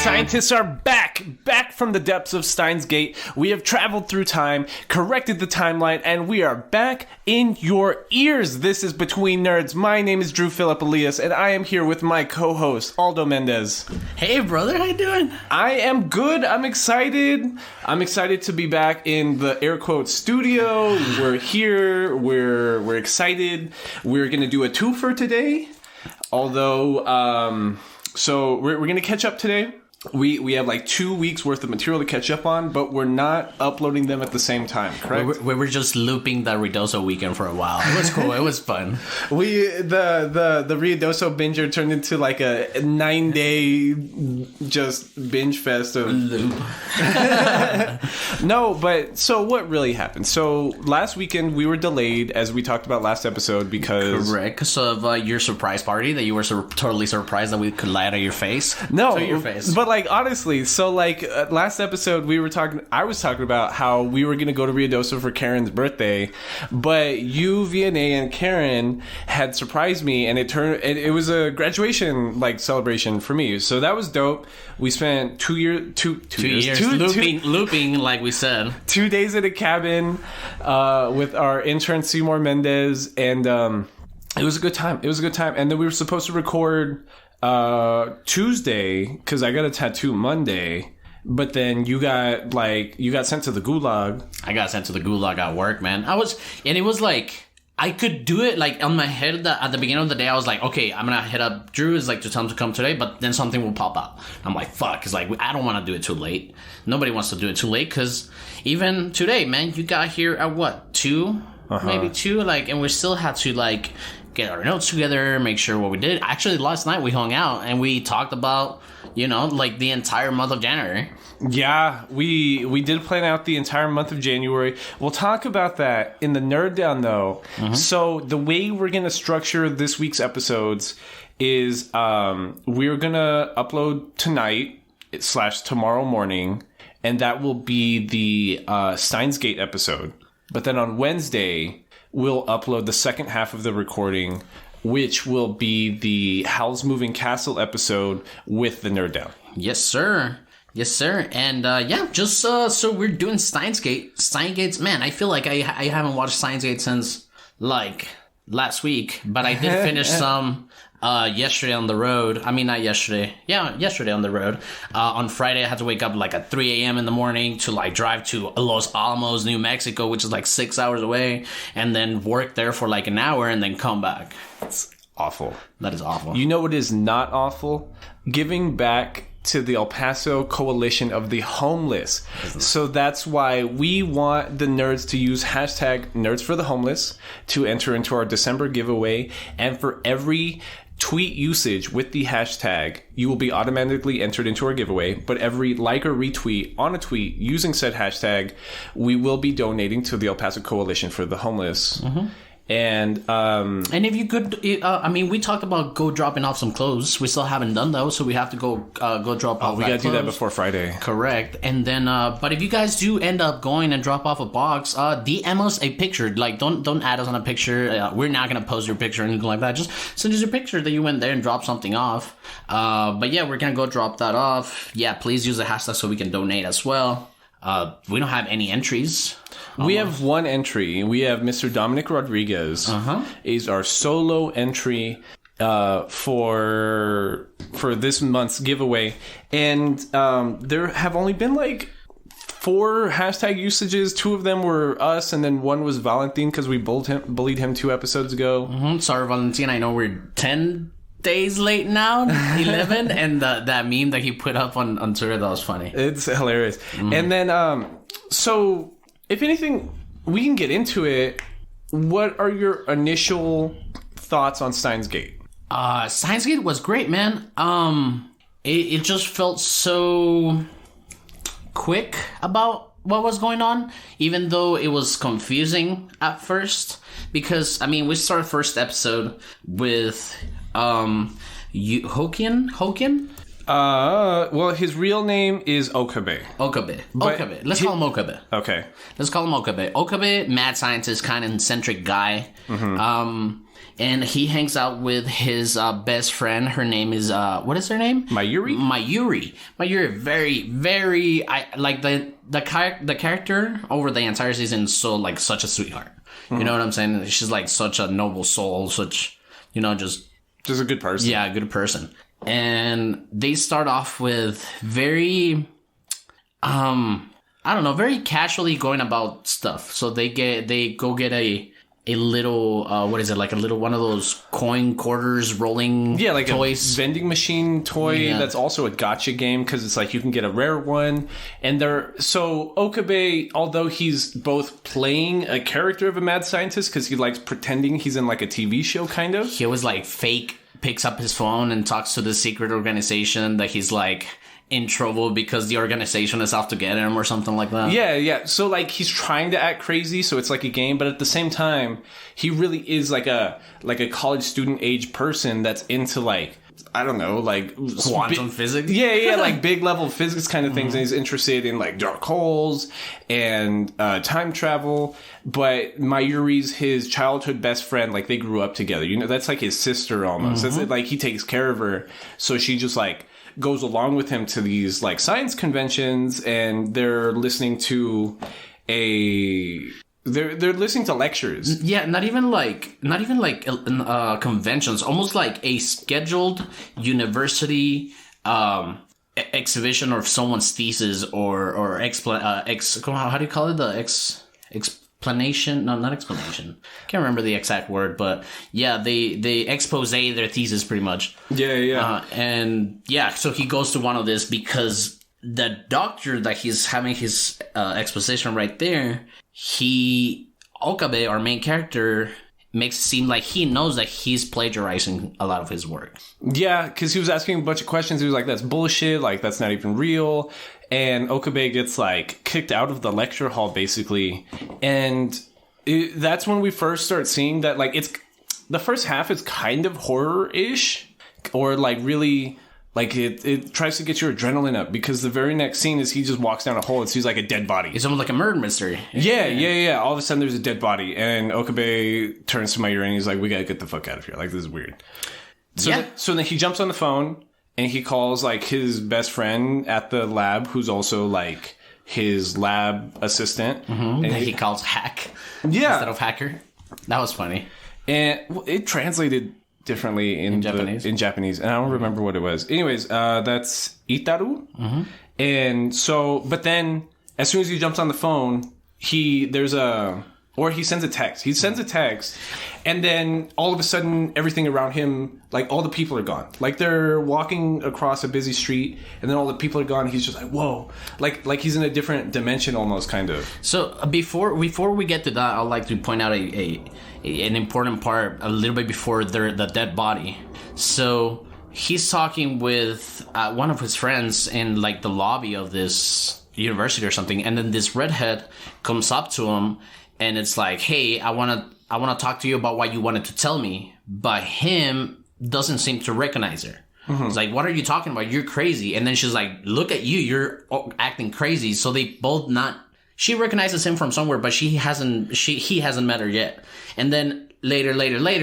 scientists are back from the depths of Steins Gate. We have traveled through time, corrected the timeline, and we are back in your ears. This is Between Nerds. My name is Drew Philip Elias, and I am here with my co-host, Aldo Mendez. Hey, brother, how you doing? I am good. I'm excited. I'm excited to be back in the air quotes studio. We're here. We're excited. We're going to do a twofer today. Although, so we're going to catch up today. We have like 2 weeks worth of material to catch up on, but we're not uploading them at the same time, correct? We were just looping the Ruidoso weekend for a while. It was cool. It was fun. The Ruidoso binger turned into like a 9-day just binge fest of loop. No, but so what really happened? So last weekend we were delayed, as we talked about last episode, because correct, because of your surprise party that you were totally surprised that we could light on your face. No, to your face, but like honestly, so like last episode I was talking about how we were going to go to Ruidoso for Karen's birthday, but you, Vianney, and Karen had surprised me, and it was a graduation like celebration for me. So that was dope. We spent 2 years looping, like we said. 2 days at a cabin with our intern Seymour Mendez, and it was a good time. And then we were supposed to record Tuesday, because I got a tattoo Monday, but then you got sent to the gulag. I got sent to the gulag at work, man. It was like I could do it like on my head at the beginning of the day. I was like, okay, I'm gonna hit up Drew, is like to tell him to come today, but then something will pop up. I'm like, fuck, it's like I don't want to do it too late. Nobody wants to do it too late, because even today, man, you got here at what, 2? Maybe 2, like, and we still had to like get our notes together, make sure what we did. Actually, last night we hung out and we talked about, like the entire month of January. Yeah, we did plan out the entire month of January. We'll talk about that in the Nerd Down, though. Mm-hmm. So the way we're going to structure this week's episodes is we're going to upload tonight / tomorrow morning, and that will be the Steins Gate episode. But then on Wednesday, we'll upload the second half of the recording, which will be the Howl's Moving Castle episode with the Nerd Down. Yes, sir. Yes, sir. And just so we're doing Steins Gate. Steins Gate's, man, I feel like I haven't watched Steins Gate since like last week, but I did finish some yesterday on the road. I mean, not yesterday. Yeah, yesterday on the road. On Friday, I had to wake up like at 3 a.m. in the morning to like drive to Los Alamos, New Mexico, which is like 6 hours away, and then work there for like an hour and then come back. It's awful. That is awful. You know what is not awful? Giving back to the El Paso Coalition of the Homeless. So that's why we want the nerds to use hashtag Nerds for the Homeless to enter into our December giveaway. And for every tweet usage with the hashtag, you will be automatically entered into our giveaway. But every like or retweet on a tweet using said hashtag, we will be donating to the El Paso Coalition for the Homeless. Mm-hmm. And if you could, we talked about go dropping off some clothes. We still haven't done those, so we have to go drop off. We gotta do that before Friday. Correct. And then, but if you guys do end up going and drop off a box, DM us a picture. Like, don't add us on a picture. We're not gonna post your picture or anything like that. Just send us your picture that you went there and dropped something off. But yeah, we're gonna go drop that off. Yeah, please use the hashtag so we can donate as well. We don't have any entries. We have one entry. We have Mr. Dominic Rodriguez is our solo entry for this month's giveaway. And there have only been like 4 hashtag usages. 2 of them were us, and then 1 was Valentin because we bullied him 2 episodes ago. Mm-hmm. Sorry, Valentin. I know we're 10 days late now, 11, and that meme that he put up on Twitter, that was funny. It's hilarious. Mm-hmm. And then, so if anything, we can get into it. What are your initial thoughts on Steins Gate? Steins Gate was great, man. It just felt so quick about what was going on, even though it was confusing at first. Because, we started first episode with Hokian? Well, his real name is Okabe. Okabe. Let's call him Okabe. Okay. Let's call him Okabe. Okabe, mad scientist, kind of eccentric guy. And he hangs out with his best friend. Her name is, what is her name? Mayuri? Mayuri, very, very, I like the character over the entire season is so, like, such a sweetheart. You know what I'm saying? She's, like, such a noble soul, such, just a good person. Yeah, a good person. And they start off with very, I don't know, very casually going about stuff. So they go get a little, what is it, like a little one of those coin quarters rolling like toys. A vending machine toy that's also a gacha game because it's like you can get a rare one. And so Okabe, although he's both playing a character of a mad scientist because he likes pretending he's in like a TV show kind of. He always like picks up his phone and talks to the secret organization that he's like in trouble because the organization is out to get him or something like that. Yeah. So like he's trying to act crazy, so it's like a game, but at the same time, he really is like a college student age person that's into like, I don't know, like quantum physics. Yeah, like big level physics kind of things, and he's interested in like dark holes and time travel. But Mayuri's his childhood best friend, like they grew up together. That's like his sister almost. That's like he takes care of her, so she just like goes along with him to these like science conventions, and they're listening to they're listening to lectures. Yeah, not even like conventions, almost like a scheduled university exhibition of someone's thesis or how do you call it, the explanation? No, not explanation. Can't remember the exact word, but yeah, they expose their thesis pretty much. Yeah. So he goes to one of this because the doctor that he's having his exposition right there, Okabe, our main character, makes it seem like he knows that he's plagiarizing a lot of his work. Yeah, because he was asking a bunch of questions. He was like, that's bullshit. Like, that's not even real. And Okabe gets, like, kicked out of the lecture hall, basically. And that's when we first start seeing that, like, the first half is kind of horror-ish. Or, like, really... Like, it tries to get your adrenaline up because the very next scene is he just walks down a hole and sees, like, a dead body. It's almost like a murder mystery. Yeah. All of a sudden, there's a dead body. And Okabe turns to Mayuri and he's like, we gotta get the fuck out of here. Like, this is weird. So then he jumps on the phone and he calls, like, his best friend at the lab who's also, like, his lab assistant. Mm-hmm. And he calls Hack instead of Hacker. That was funny. And it translated... differently in Japanese, and I don't remember what it was. Anyways, that's Itaru. Mm-hmm. And so, but then as soon as he jumps on the phone, he sends a text. He sends a text, and then all of a sudden, everything around him, like all the people are gone. Like they're walking across a busy street, and then all the people are gone. He's just like, whoa, like he's in a different dimension, almost, kind of. So before we get to that, I'd like to point out an important part a little bit before the dead body. So he's talking with one of his friends in like the lobby of this university or something, and then this redhead comes up to him and it's like, hey, I want to talk to you about what you wanted to tell me. But him doesn't seem to recognize her. Mm-hmm. It's like, what are you talking about? You're crazy. And then she's like, look at you, you're acting crazy. So they both she recognizes him from somewhere, but he hasn't met her yet. And then later.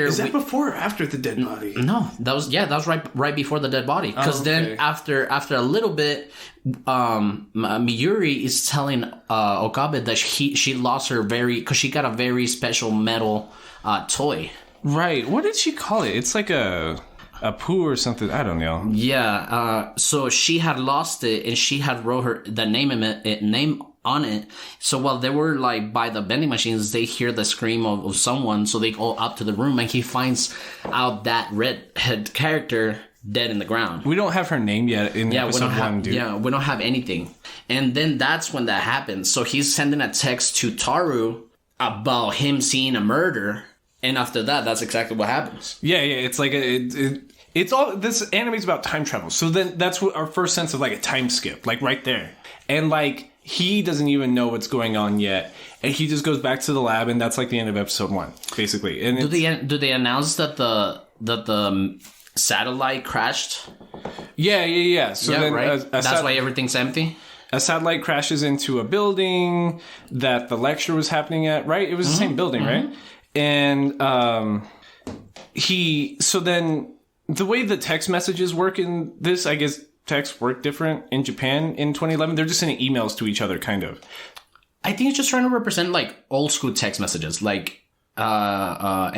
Is that before or after the dead body? No, that was right before the dead body. Because then after a little bit, Miyuri is telling Okabe that she lost her because she got a very special metal toy. Right. What did she call it? It's like a poo or something. I don't know. Yeah. So she had lost it, and she had wrote the name on it. So while they were like by the vending machines, they hear the scream of someone. So they go up to the room, and he finds out that redhead character dead in the ground. We don't have her name yet in episode 1, dude. Yeah, we don't have anything. And then that's when that happens. So he's sending a text to Taru about him seeing a murder. And after that, that's exactly what happens. Yeah. It's like it's all, this anime's about time travel. So then that's what our first sense of like a time skip, like right there. And like, he doesn't even know what's going on yet, and he just goes back to the lab, and that's like the end of episode 1, basically. And do they announce that the satellite crashed? Yeah. So Yeah, then right. That's why everything's empty. a satellite crashes into a building that the lecture was happening at, right? It was the same building, right? And so then the way the text messages work in this, I guess texts work different in Japan in 2011. They're just sending emails to each other, kind of. I think it's just trying to represent like old school text messages, like MSG.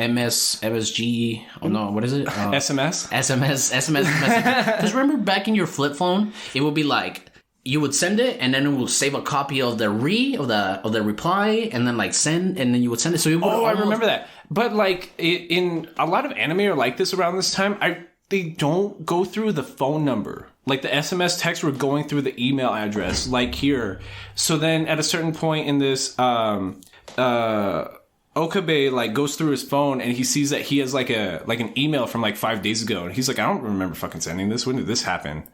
Oh no, what is it? SMS message. Because remember back in your flip phone, it would be like you would send it, and then it will save a copy of the reply, and then like send, and then you would send it. So it would I remember that. But like in a lot of anime are like this around this time. They don't go through the phone number. Like the SMS texts were going through the email address, like here. So then at a certain point in this, Okabe like goes through his phone and he sees that he has like an email from like 5 days ago, and he's like, I don't remember fucking sending this. When did this happen?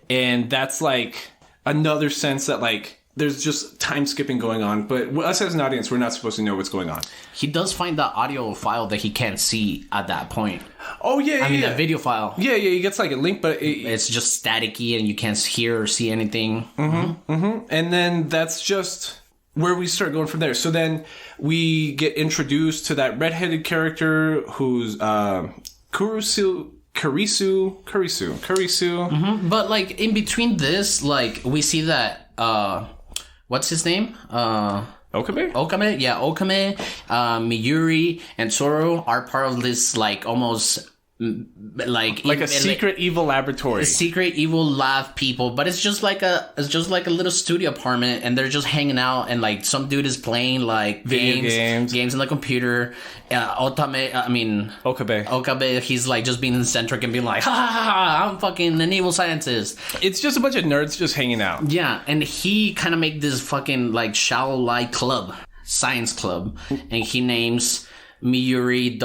And that's like another sense that like there's just time skipping going on. But us as an audience, we're not supposed to know what's going on. He does find the audio file that he can't see at that point. Oh yeah, I mean the video file. Yeah, he gets like a link, but it's just staticky and you can't hear or see anything. And then that's just where we start going from there. So then we get introduced to that redheaded character who's Karisu. But like in between this, like we see that what's his name? Okame? Okame, Miyuri, and Toru are part of this like almost like a secret evil laboratory. A secret evil lab people, but it's just like a little studio apartment, and they're just hanging out, and like some dude is playing like games in the computer. Okabe, he's like just being eccentric and being like, ha, I'm fucking an evil scientist. It's just a bunch of nerds just hanging out. Yeah, and he kind of make this fucking like Shaolai club, science club, and he names Miyuri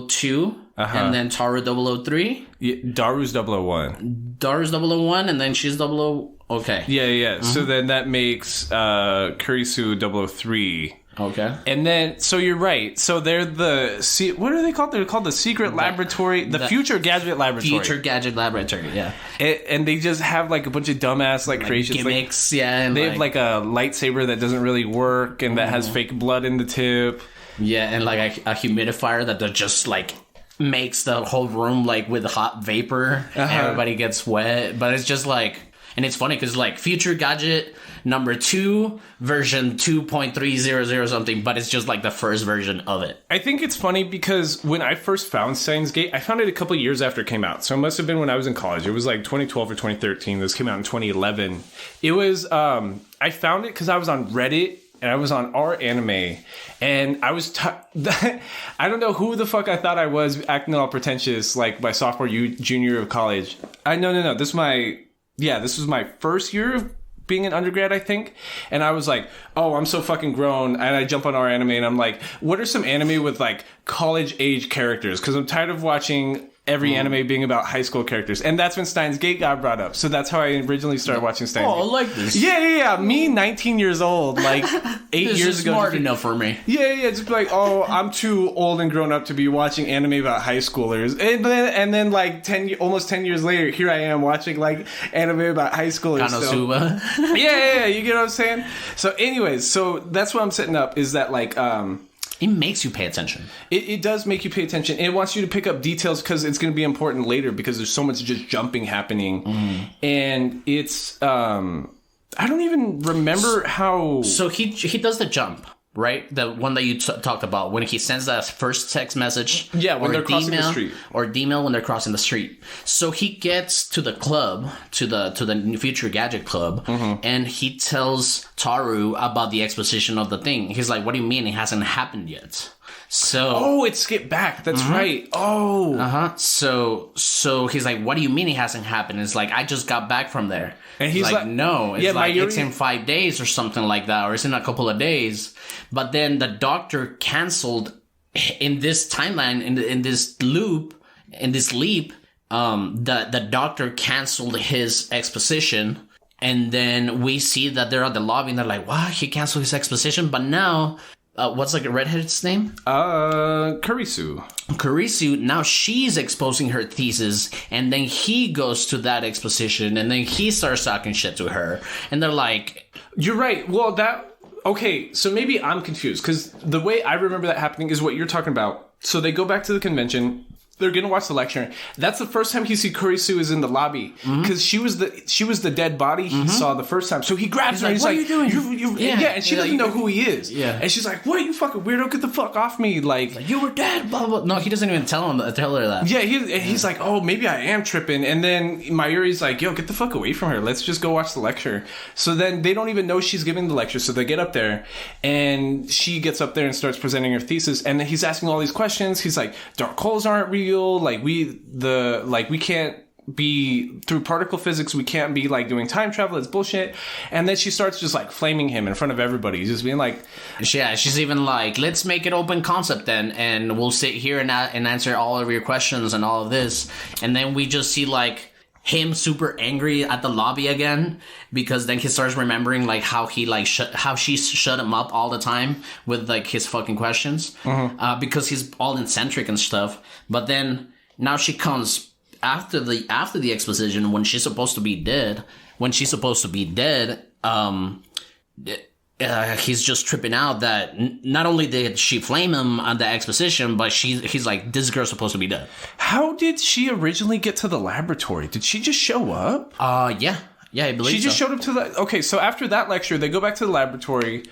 002. And then Taru 003. Yeah, Daru's 001. Daru's 001, and then she's 00. Okay. Yeah. So then that makes Kurisu 003. Okay. And then, so you're right. So they're what are they called? They're called the Secret Laboratory, the Future Gadget Laboratory. Future Gadget Laboratory, yeah. And they just have like a bunch of dumbass like creations. Gimmicks, yeah. And they have like a lightsaber that doesn't really work and that has fake blood in the tip. Yeah, and like a humidifier that just like makes the whole room like with hot vapor. Everybody gets wet, but it's just like, and it's funny because like Future Gadget number 2 version 2.300 something, but it's just like the first version of it. I think it's funny because when I first found Steins Gate, I found it a couple years after it came out, so it must have been when I was in college. It was like 2012 or 2013. This came out in 2011. It was I found it because I was on Reddit. And I was on our anime, and I was I don't know who the fuck I thought I was, acting all pretentious like my sophomore junior year of college. No. This was my first year of being an undergrad, I think. And I was like, oh, I'm so fucking grown. And I jump on our anime, and I'm like, what are some anime with like college age characters? Because I'm tired of watching every anime being about high school characters. And that's when Steins Gate got brought up. So that's how I originally started watching Steins Gate. I like this. Yeah. Me, 19 years old, like 8 years ago. Smart enough for me. Yeah. Just be like, oh, I'm too old and grown up to be watching anime about high schoolers. And then like almost 10 years later, here I am watching like anime about high schoolers. Konosuba. Yeah. You get what I'm saying? So anyways, that's what I'm setting up is that like... It makes you pay attention. It does make you pay attention. It wants you to pick up details because it's going to be important later because there's so much just jumping happening. And it's... I don't even remember how... So he does the jump, right? The one that you talked about when he sends that first text message. Yeah, when they're crossing the street. Or D-mail when they're crossing the street. So he gets to the club, to the Future Gadget Club, and he tells Taru about the exposition of the thing. He's like, what do you mean it hasn't happened yet? So it skipped back. That's right. So he's like, what do you mean it hasn't happened? It's like, I just got back from there. And he's like no, it's it's in 5 days or something like that, or it's in a couple of days. But then the doctor canceled in this timeline, in this loop, in this leap. The doctor canceled his exposition, and then we see that they're at the lobby, and they're like, "What? He canceled his exposition?" But now what's like a redhead's name? Kurisu. Kurisu, now she's exposing her thesis, and then he goes to that exposition, and then he starts talking shit to her, and they're like... You're right. Well, okay, so maybe I'm confused, because the way I remember that happening is what you're talking about. So they go back to the convention... They're gonna watch the lecture. That's the first time he see Kurisu is in the lobby because she was the dead body he saw the first time. So he grabs her. Like, He's what like, are you doing? And she doesn't know who he is. Yeah, and she's like, "What, you fucking weirdo? Get the fuck off me!" Like you were dead. Blah blah. No, he doesn't even tell her that. Yeah, he's like, "Oh, maybe I am tripping." And then Mayuri's like, "Yo, get the fuck away from her. Let's just go watch the lecture." So then they don't even know she's giving the lecture. So they get up there, and she gets up there and starts presenting her thesis. And then he's asking all these questions. He's like, "Dark holes aren't real. Like we can't be through particle physics. We can't be like doing time travel. It's bullshit." And then she starts just like flaming him in front of everybody, just being like, yeah, she's even like, "Let's make it open concept then, and we'll sit here and answer all of your questions and all of this." And then we just see like him super angry at the lobby again, because then he starts remembering like how he like how she shut him up all the time with like his fucking questions, because he's all eccentric and stuff. But then now she comes after the exposition when she's supposed to be dead. He's just tripping out that not only did she flame him on the exposition, but he's like, this girl's supposed to be dead. How did she originally get to the laboratory? Did she just show up? Yeah, I believe she just showed up to the... Okay, so after that lecture, they go back to the laboratory.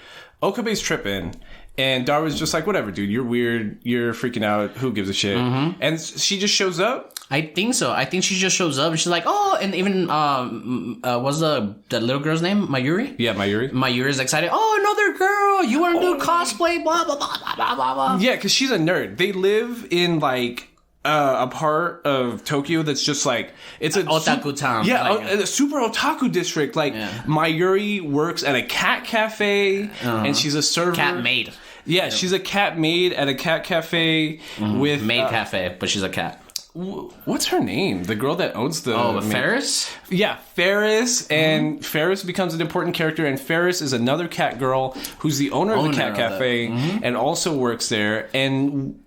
Okabe's tripping. And Daru's just like, whatever, dude, you're weird. You're freaking out. Who gives a shit? And she just shows up? I think so. I think she just shows up and she's like, oh, and even, what's the little girl's name? Mayuri? Yeah, Mayuri. Mayuri's excited. Oh, another girl. You want to do cosplay? Blah, blah, blah, blah, blah, blah. Yeah, because she's a nerd. They live in, like... a part of Tokyo that's just like it's a otaku town. Yeah, a super otaku district. Like Mayuri works at a cat cafe, and she's a server. Cat maid. Yeah, she's a cat maid at a cat cafe with maid cafe, but she's a cat. What's her name? The girl that owns the... Oh, Ferris? Yeah, Ferris. And Ferris becomes an important character. And Ferris is another cat girl who's the owner of the cat cafe and also works there. And...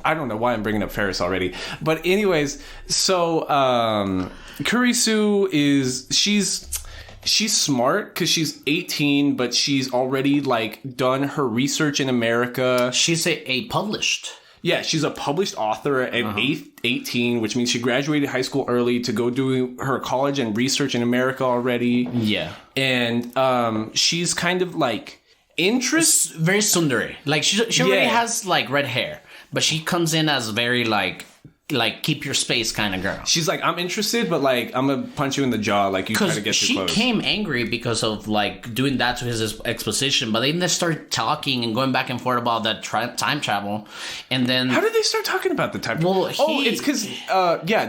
I don't know why I'm bringing up Ferris already. But anyways, so Kurisu is... She's smart because she's 18, but she's already, like, done her research in America. She's a published... Yeah, she's a published author at 18, which means she graduated high school early to go do her college and research in America already. Yeah. And she's kind of, like, very tsundere. Like, she already has, like, red hair. But she comes in as very, like keep your space kind of girl. She's like, I'm interested, but, like, I'm going to punch you in the jaw. Like, you try to get too close. She came angry because of, like, doing that to his exposition. But then they start talking and going back and forth about that time travel. And then... How did they start talking about the time travel? Well, it's because,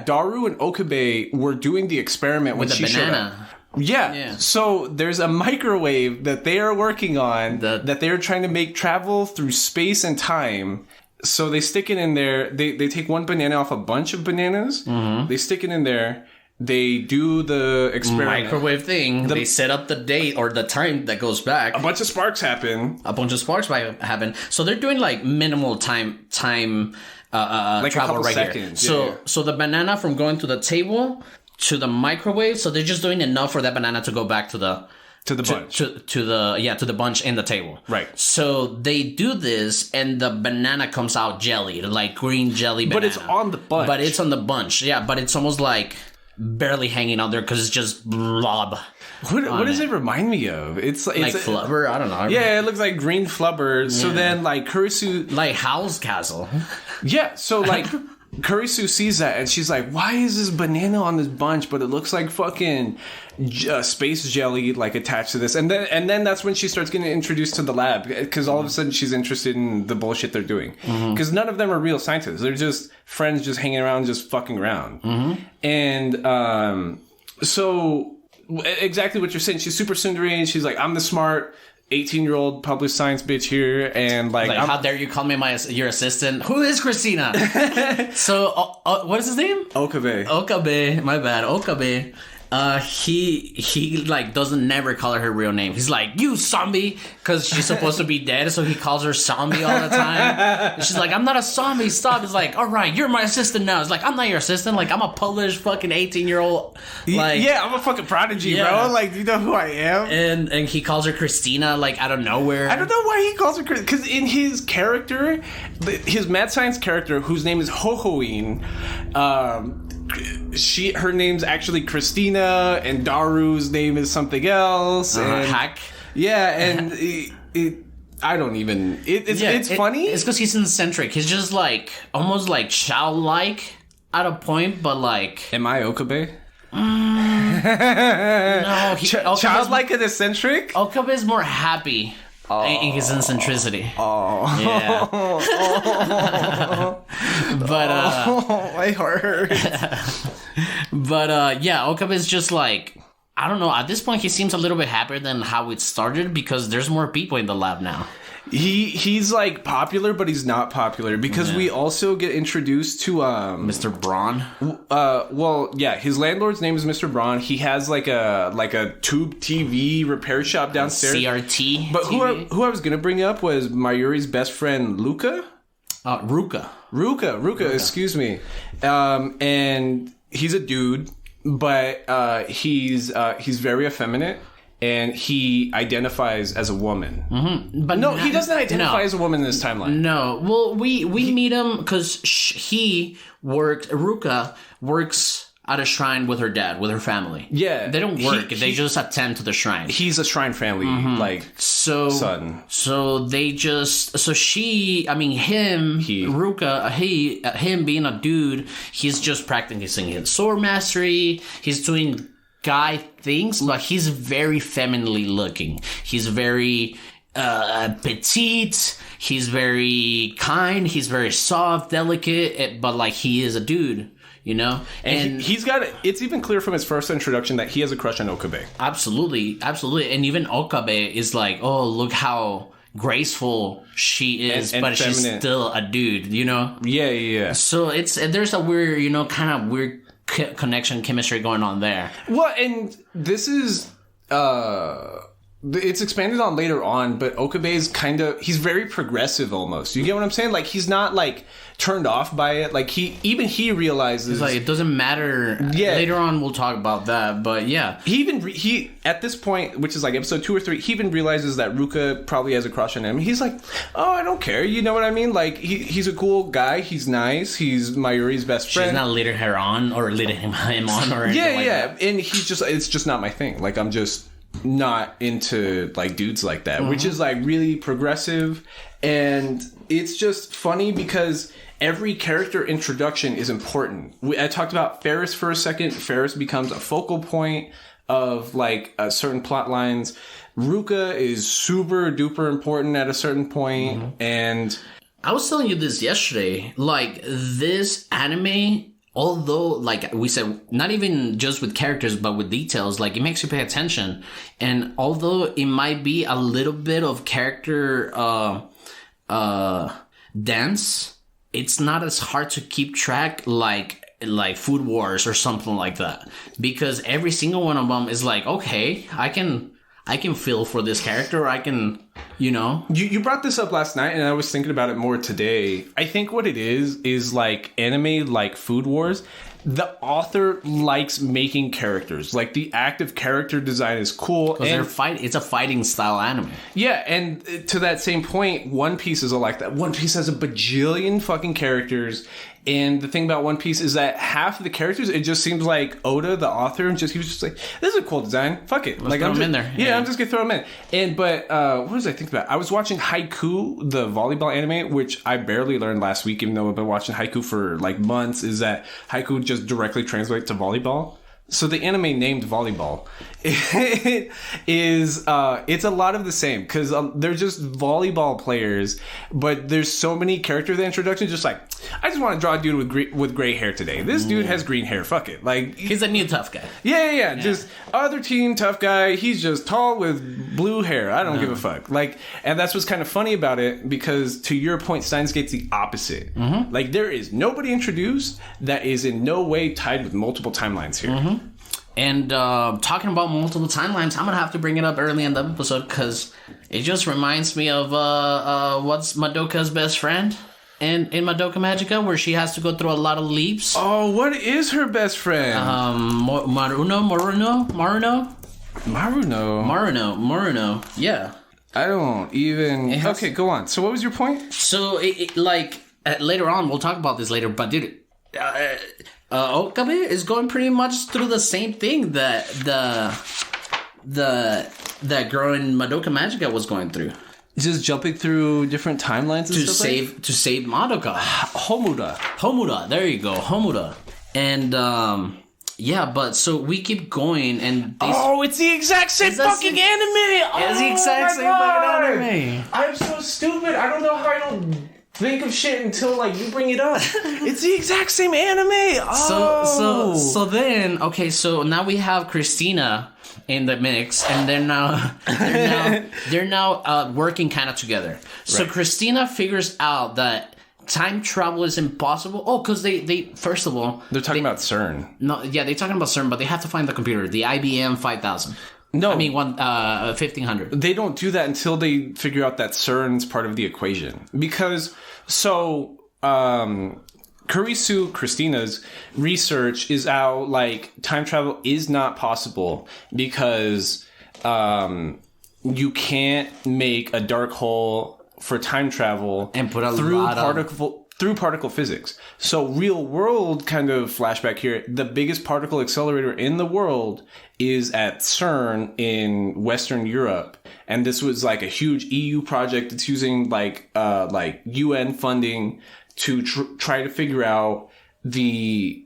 Daru and Okabe were doing the experiment when she showed up. Yeah. So there's a microwave that they are working on that they are trying to make travel through space and time. So they stick it in there. They take one banana off a bunch of bananas. They stick it in there. They do the experiment. Microwave thing. They set up the date or the time that goes back. A bunch of sparks happen. So they're doing like minimal time like travel right seconds. Here. So the banana from going to the table to the microwave. So they're just doing enough for that banana to go back to the bunch. To the bunch in the table. Right. So they do this and the banana comes out jelly, like green jelly banana. But it's on the bunch. But it's on the bunch. Yeah, but it's almost like barely hanging out there because it's just blob. What does it remind me of? It's like flubber. I don't know. Yeah, it looks like green flubber. So then, like, Kurisu... Like Howl's Castle. Yeah, so, like, Kurisu sees that, and she's like, why is this banana on this bunch, but it looks like fucking space jelly, like, attached to this? And then that's when she starts getting introduced to the lab, because all of a sudden she's interested in the bullshit they're doing. Because none of them are real scientists. They're just friends just hanging around, just fucking around. And so... Exactly what you're saying. She's super tsundere, and she's like, I'm the smart 18-year-old published science bitch here, and like how dare you call me your assistant? Who is Christina? So what is his name? Okabe. My bad, Okabe. He like doesn't never call her real name. He's like, you zombie, because she's supposed to be dead, so he calls her zombie all the time. And she's like, I'm not a zombie, stop. He's like, all right, you're my assistant now. It's like, I'm not your assistant. Like, I'm a Polish fucking 18-year-old. Like, yeah, I'm a fucking prodigy, bro. Like, do you know who I am? And he calls her Christina, like, out of nowhere. I don't know why he calls her Christina, because in his character, his mad science character, whose name is Hohoin, her name's actually Christina, and Daru's name is something else. And Hack. Yeah, and I don't even. It's funny. It's because he's eccentric. He's just like almost like child-like at a point, but like. Am I Okabe? No, childlike and eccentric. Okabe is more happy. In his eccentricity. Yeah. But my heart hurts. But yeah, Okabe is just like, I don't know, at this point he seems a little bit happier than how it started because there's more people in the lab now. He's like popular, but he's not popular because we also get introduced to Mr. Braun. Well, yeah, his landlord's name is Mr. Braun. He has like a tube TV repair shop downstairs. CRT. But who I was gonna bring up was Mayuri's best friend Luca. Ruka. Excuse me. And he's a dude, but he's very effeminate. And he identifies as a woman. Mm-hmm. But no, he doesn't identify as a woman in this timeline. No. Well, we meet him because Ruka works at a shrine with her dad, with her family. Yeah. They don't work. They just attend to the shrine. He's a shrine family, son. So they just... So Ruka, him being a dude, he's just practicing his sword mastery. He's doing guy things, but he's very femininely looking. He's very petite. He's very kind. He's very soft, delicate, but like he is a dude, you know? And he's got it's even clear from his first introduction that he has a crush on Okabe. Absolutely. And even Okabe is like, oh, look how graceful she is, and but feminine. She's still a dude, you know? Yeah. So there's a weird, you know, kind of weird connection chemistry going on there. Well, and this is it's expanded on later on, but Okabe's he's very progressive almost. You get what I'm saying? Like he's not like turned off by it. Like he realizes it's like it doesn't matter. Yeah. Later on we'll talk about that, but yeah. He at this point, which is like episode 2 or 3, he even realizes that Ruka probably has a crush on him. He's like, oh, I don't care. You know what I mean? Like he's a cool guy. He's nice. He's Mayuri's best friend. She's not leading her on or leading him on or anything like that. And it's just not my thing. Like I'm just not into like dudes like that, which is like really progressive. And it's just funny because every character introduction is important. I talked about Ferris for a second. Ferris becomes a focal point of like certain plot lines. Ruka is super duper important at a certain point. And I was telling you this yesterday, like this anime, although, like we said, not even just with characters, but with details, like it makes you pay attention. And although it might be a little bit of character dense, it's not as hard to keep track like Food Wars or something like that. Because every single one of them is like, okay, I can feel for this character. I can, you know. You brought this up last night, and I was thinking about it more today. I think what it is like anime like Food Wars. The author likes making characters. Like the act of character design is cool. Because it's a fighting style anime. Yeah, and to that same point, One Piece is like that. One Piece has a bajillion fucking characters. And the thing about One Piece is that half of the characters, it just seems like Oda, the author, he was just like, this is a cool design. Fuck it. Let's throw them in there. Yeah, I'm just going to throw them in. But what was I thinking about? I was watching Haiku, the volleyball anime, which I barely learned last week, even though I've been watching Haiku for like months, is that Haiku just directly translates to volleyball. So the anime named Volleyball it's a lot of the same because they're just volleyball players, but there's so many character introductions. Just like, I just want to draw a dude with gray hair today. This dude has green hair. Fuck it. Like he's a new tough guy. Yeah. Just other team tough guy. He's just tall with blue hair. I don't give a fuck. Like, and that's what's kind of funny about it because to your point, Steins Gate's the opposite. Mm-hmm. Like there is nobody introduced that is in no way tied with multiple timelines here. Mm-hmm. And talking about multiple timelines, I'm gonna have to bring it up early in the episode because it just reminds me of what's Madoka's best friend in Madoka Magica, where she has to go through a lot of leaps. Oh, what is her best friend? Maruno. Yeah. I don't even. Okay, go on. So, what was your point? So, later on, we'll talk about this later, but dude, Okabe is going pretty much through the same thing that that girl in Madoka Magica was going through. Just jumping through different timelines and stuff to save Madoka. Homuda. There you go, Homuda. And yeah, but so we keep going, and it's the exact same fucking anime. It's the exact same fucking anime. I'm so stupid. I don't know how I don't think of shit until like you bring it up. It's the exact same anime. Oh. So then so now we have Christina in the mix, and they're now working kind of together. Right. So Christina figures out that time travel is impossible. Oh, because they first of all they're talking about CERN. No, yeah, they're talking about CERN, but they have to find the computer, the IBM 5000. No, I mean 1500. They don't do that until they figure out that CERN's part of the equation. Because Kurisu, Christina's research is out like time travel is not possible because you can't make a dark hole for time travel and put through particle physics. So real world kind of flashback here. The biggest particle accelerator in the world is at CERN in Western Europe. And this was like a huge EU project. It's using like UN funding to try to figure out the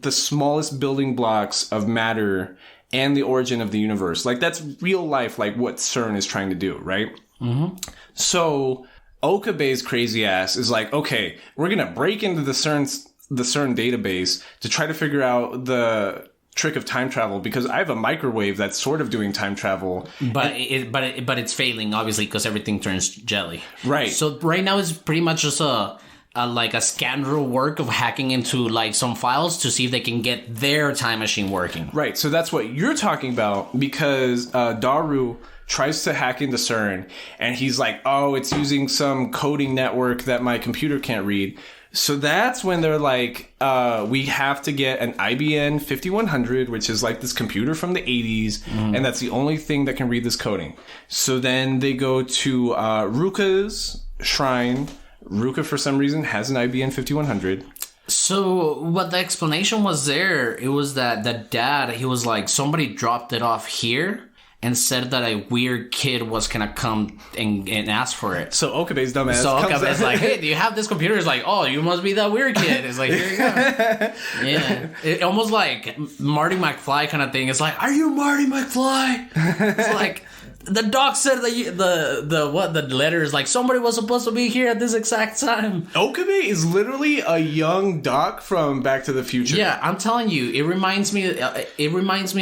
smallest building blocks of matter and the origin of the universe. Like that's real life, like what CERN is trying to do, right? Mm-hmm. So Okabe's crazy ass is like, okay, we're gonna break into the CERN database to try to figure out the trick of time travel because I have a microwave that's sort of doing time travel, but it's failing obviously because everything turns jelly. Right. So right now it's pretty much just a scoundrel work of hacking into like some files to see if they can get their time machine working. Right. So that's what you're talking about because Daru tries to hack into CERN and he's like, oh, it's using some coding network that my computer can't read. So that's when they're like, we have to get an IBM 5100, which is like this computer from the 80s, and that's the only thing that can read this coding. So then they go to Ruka's shrine. Ruka, for some reason, has an IBM 5100. So what the explanation was there, it was that the dad, he was like, somebody dropped it off here and said that a weird kid was gonna come and ask for it. So Okabe's dumbass. So Okabe's like, hey, do you have this computer? It's like, oh, you must be that weird kid. It's like, here you go. Yeah. It almost like Marty McFly kind of thing. It's like, are you Marty McFly? It's like, the doc said the letter is like somebody was supposed to be here at this exact time. Okabe is literally a young Doc from Back to the Future. Yeah, I'm telling you, it reminds me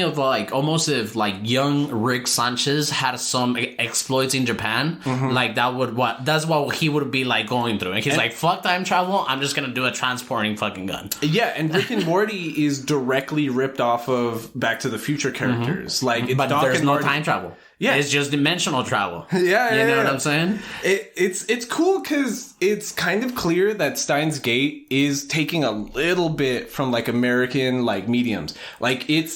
of like almost if like young Rick Sanchez had some exploits in Japan. Mm-hmm. Like that's what he would be like going through. And he's like, fuck time travel, I'm just gonna do a transporting fucking gun. Yeah, and Rick and Morty is directly ripped off of Back to the Future characters. Mm-hmm. Like, but Doc there's and no Marty. Time travel. Yeah, it's just dimensional travel. Yeah, you know what I'm saying? It's cool because it's kind of clear that Steins Gate is taking a little bit from like American like mediums. Like it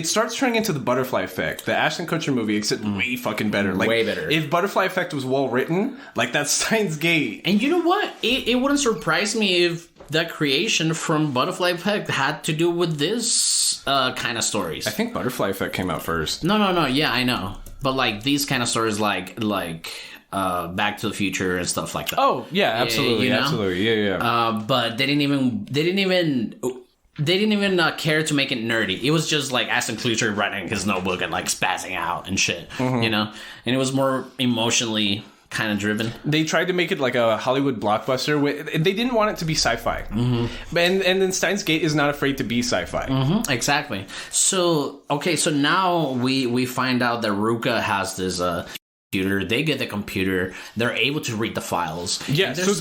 starts turning into the Butterfly Effect, the Ashton Kutcher movie, except way fucking better. Like, way better. If Butterfly Effect was well written, like that's Steins Gate. And you know what? It wouldn't surprise me if that creation from Butterfly Effect had to do with this kind of stories. I think Butterfly Effect came out first. No. Yeah, I know. But like these kind of stories, like Back to the Future and stuff like that. Oh yeah, absolutely, you know? Absolutely, yeah. But they didn't even care to make it nerdy. It was just like Ashton Kutcher writing his notebook and like spazzing out and shit, you know. And it was more emotionally kind of driven. They tried to make it like a Hollywood blockbuster. They didn't want it to be sci-fi. Mm-hmm. And then Steins Gate is not afraid to be sci-fi. Mm-hmm. Exactly. So, okay, so now we find out that Ruka has this computer. They get the computer. They're able to read the files. Yeah, so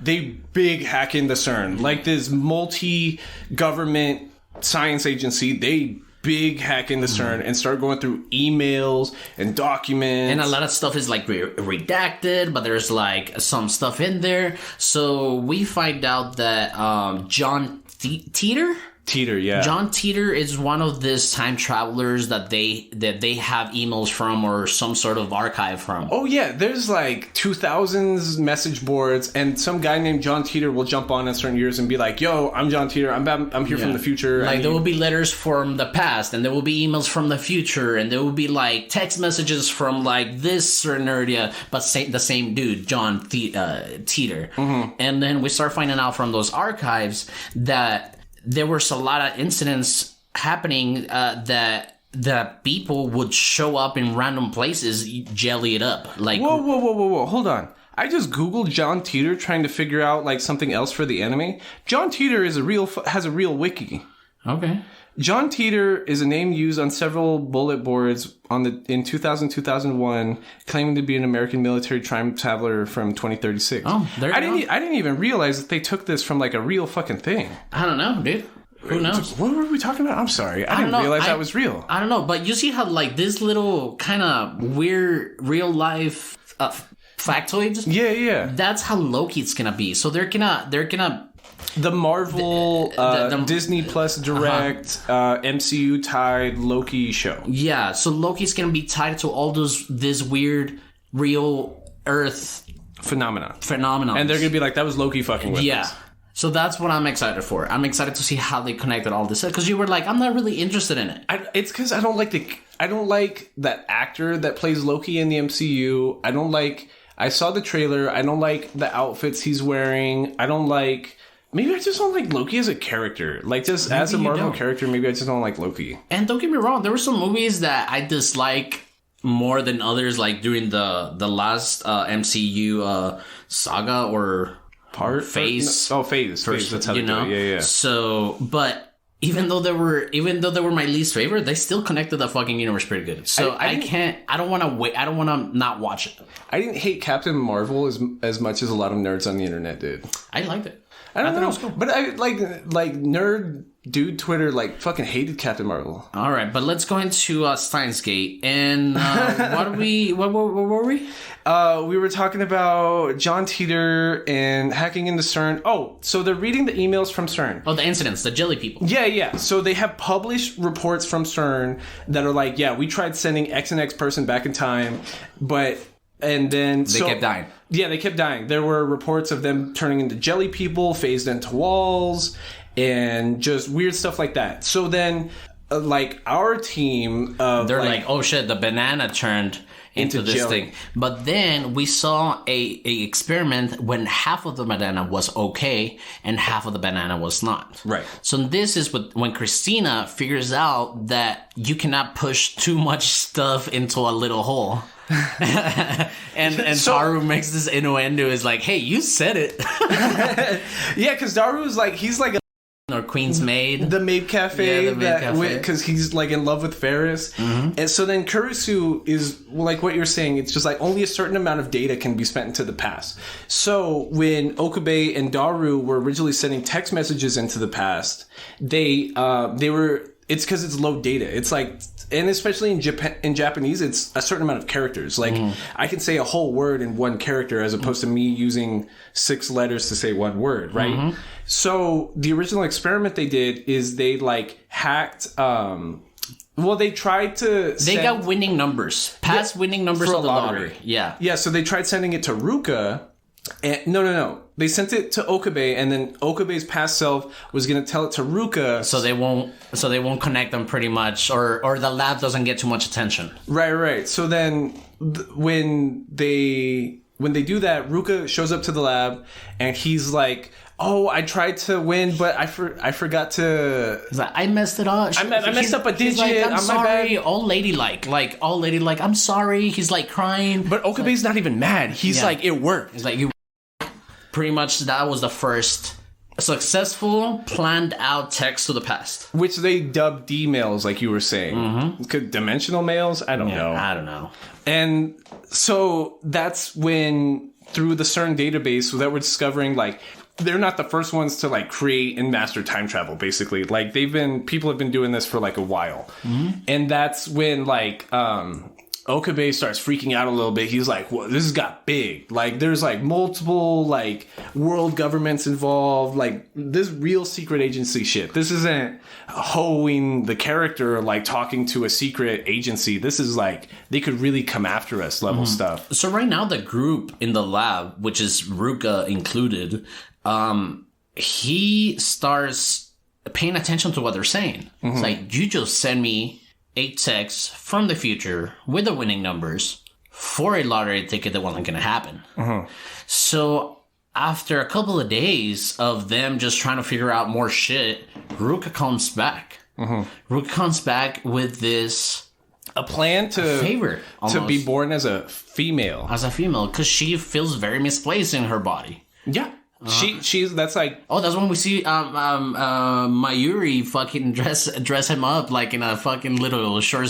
they big hack into CERN. Like this multi-government science agency, they big hack into CERN and start going through emails and documents. And a lot of stuff is like redacted, but there's like some stuff in there. So we find out that John Teeter? Teeter, yeah. John Teeter is one of these time travelers that they have emails from or some sort of archive from. Oh yeah, there's like 2000s message boards, and some guy named John Teeter will jump on in certain years and be like, "Yo, I'm John Teeter. I'm here from the future." Like there will be letters from the past, and there will be emails from the future, and there will be like text messages from like this certain area, but the same dude, John Teeter. Mm-hmm. And then we start finding out from those archives that there was a lot of incidents happening that people would show up in random places, jelly it up. Like, whoa, hold on. I just Googled John Teeter trying to figure out like something else for the anime. John Teeter has a real wiki. Okay. John Teeter is a name used on several bullet boards in 2000-2001, claiming to be an American military time traveler from 2036. Oh, there you go. I didn't even realize that they took this from like a real fucking thing. I don't know, dude. Who knows? What were we talking about? I'm sorry. I didn't realize that was real. I don't know, but you see how like this little kind of weird real life factoids? Yeah. That's how Loki's gonna be. So they're gonna the Marvel Disney Plus Direct MCU tied Loki show. Yeah, so Loki's gonna be tied to all this weird real Earth phenomenon, and they're gonna be like, that was Loki fucking with us. So that's what I'm excited for. I'm excited to see how they connected all this, because you were like, I'm not really interested in it. It's because I don't like that actor that plays Loki in the MCU. I saw the trailer. I don't like the outfits he's wearing. Maybe I just don't like Loki as a character. Like, just maybe as a Marvel character, maybe I just don't like Loki. And don't get me wrong, there were some movies that I dislike more than others, like during the last MCU saga or phase. Phase. That's how they do it. Yeah. So, but even though they were my least favorite, they still connected the fucking universe pretty good. So I don't want to not watch it. I didn't hate Captain Marvel as much as a lot of nerds on the internet did. I liked it. I don't know. It was cool. But I like nerd dude Twitter like fucking hated Captain Marvel. All right, but let's go into Steins Gate. And what were we? We were talking about John Teeter and hacking into CERN. Oh, so they're reading the emails from CERN. Oh, the incidents, the jelly people. Yeah. So they have published reports from CERN that are like, yeah, we tried sending X and X person back in time, and then they kept dying. Yeah, they kept dying. There were reports of them turning into jelly people, phased into walls, and just weird stuff like that. So then, like, our team... They're like, oh shit, the banana turned into this jelly thing. But then we saw a experiment when half of the banana was okay and half of the banana was not. Right. So this is when Christina figures out that you cannot push too much stuff into a little hole. and Daru makes this innuendo is like, hey, you said it. Yeah, because Daru is like, he's like or Queen's Maid, the maid cafe, because he's like in love with Ferris. Mm-hmm. And so then Kurisu is like what you're saying, it's just like only a certain amount of data can be spent into the past. So when Okabe and Daru were originally sending text messages into the past, they were, it's because it's low data. It's like, and especially in Japanese, it's a certain amount of characters. Like, I can say a whole word in one character as opposed to me using 6 letters to say one word, right? Mm-hmm. So the original experiment they did is they like hacked. They tried to. They got winning numbers, winning numbers of the lottery. Yeah. So they tried sending it to Ruka. And, no. They sent it to Okabe, and then Okabe's past self was going to tell it to Ruka. So they won't connect them pretty much, or the lab doesn't get too much attention. Right. So then when they do that, Ruka shows up to the lab, and he's like, "Oh, I tried to win, but I forgot to." He's like, I messed it up. I messed up a digit. Like, I'm sorry. All ladylike. I'm sorry. He's like crying. But Okabe's not even mad. He's like, it worked. He's like, you. Pretty much that was the first successful, planned out text to the past. Which they dubbed D-mails, like you were saying. Mm-hmm. Dimensional mails? I don't know. And so that's when, through the CERN database, that we're discovering, like, they're not the first ones to like create and master time travel. Basically, like people have been doing this for like a while, and that's when like Okabe starts freaking out a little bit. He's like, well, this has got big. Like, there's like multiple like world governments involved. Like, this real secret agency shit. This isn't hoeing the character like talking to a secret agency. This is like they could really come after us level stuff. So right now the group in the lab, which is Ruka included, he starts paying attention to what they're saying. It's like, you just send me 8 texts from the future with the winning numbers for a lottery ticket that wasn't going to happen. So after a couple of days of them just trying to figure out more shit, Ruka comes back. Ruka comes back with this a plan to favor to be born as a female. Because she feels very misplaced in her body. Yeah. She's that's like that's when we see Mayuri fucking dress him up like in a fucking little short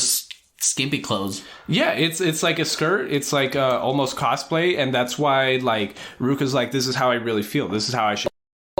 skimpy clothes. Yeah, it's like a skirt. It's like almost cosplay, and that's why like Ruka's like, this is how I really feel. This is how I should.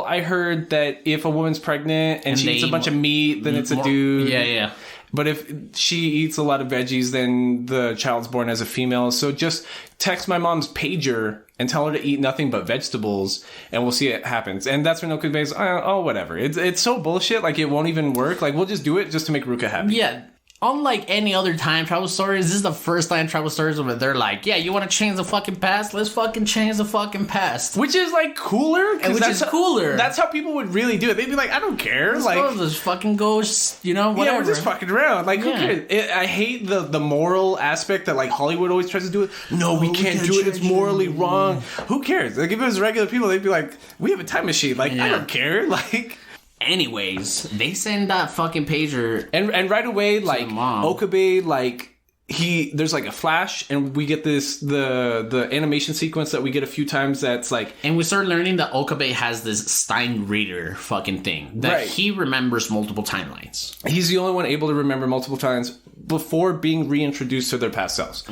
I heard that if a woman's pregnant and she eats a bunch of meat, then it's a dude. Yeah. But if she eats a lot of veggies, then the child's born as a female. So just text my mom's pager and tell her to eat nothing but vegetables, and we'll see it happens. And that's when Okabe's, oh, whatever. It's so bullshit. Like, it won't even work. Like, we'll just do it just to make Ruka happy. Yeah. Unlike any other time travel stories, this is the first time travel stories where they're like, yeah, you want to change the fucking past? Let's fucking change the fucking past. Which is, like, cooler. And which is cooler. That's how people would really do it. They'd be like, I don't care. Let's fucking go, whatever. Yeah, we're just fucking around. Like, who cares? I hate the moral aspect that, like, Hollywood always tries to do it. No, we can't do it. It's morally wrong. Who cares? Like, if it was regular people, they'd be like, we have a time machine. Like, I don't care. Like... Anyways, they send that fucking pager, and right away, like Okabe, like there's like a flash, and we get the animation sequence that we get a few times. That's like, and we start learning that Okabe has this Stein reader fucking thing that he remembers multiple timelines. He's the only one able to remember multiple times before being reintroduced to their past selves.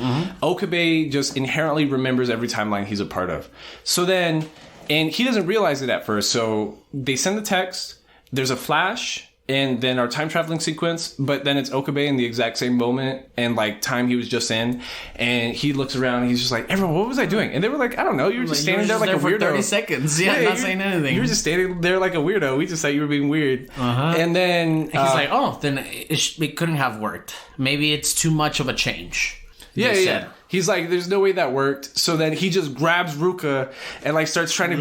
Okabe just inherently remembers every timeline he's a part of. So then, and he doesn't realize it at first. So they send the text. There's a flash, and then our time traveling sequence, but then it's Okabe in the exact same moment and like time he was just in, and he looks around and he's just like, everyone, what was I doing? And they were like, I don't know, you were just standing there like a weirdo. For 30 seconds, not saying anything. You were just standing there like a weirdo. We just thought you were being weird. And then he's like, oh, then it couldn't have worked. Maybe it's too much of a change. Yeah. He's like, there's no way that worked. So then he just grabs Ruka and like starts trying to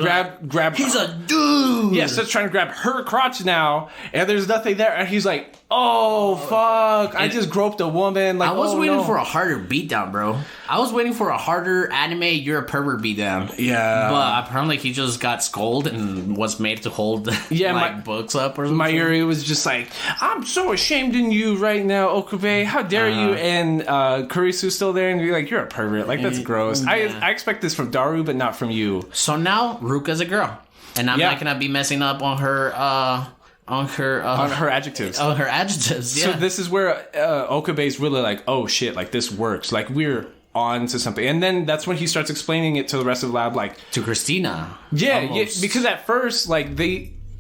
grab. He's a dude. Yeah, starts trying to grab her crotch now, and there's nothing there. And he's like, oh fuck! I just groped a woman. Like, I was waiting for a harder beatdown, bro. I was waiting for a harder anime "you're a pervert" beatdown. Yeah, but apparently he just got scolded and was made to hold books up or something. Mayuri was just like, I'm so ashamed in you right now, Okabe. How dare you? And Kurisu's still there, and you're like, you're a pervert. Like, that's gross. I expect this from Daru, but not from you. So now Ruka's a girl, and I'm not gonna be messing up on her adjectives. On her adjectives. Yeah. So this is where Okabe's really like, oh shit, like this works. Like we're on to something. And then that's when he starts explaining it to the rest of the lab, like to Christina. Yeah, because at first, like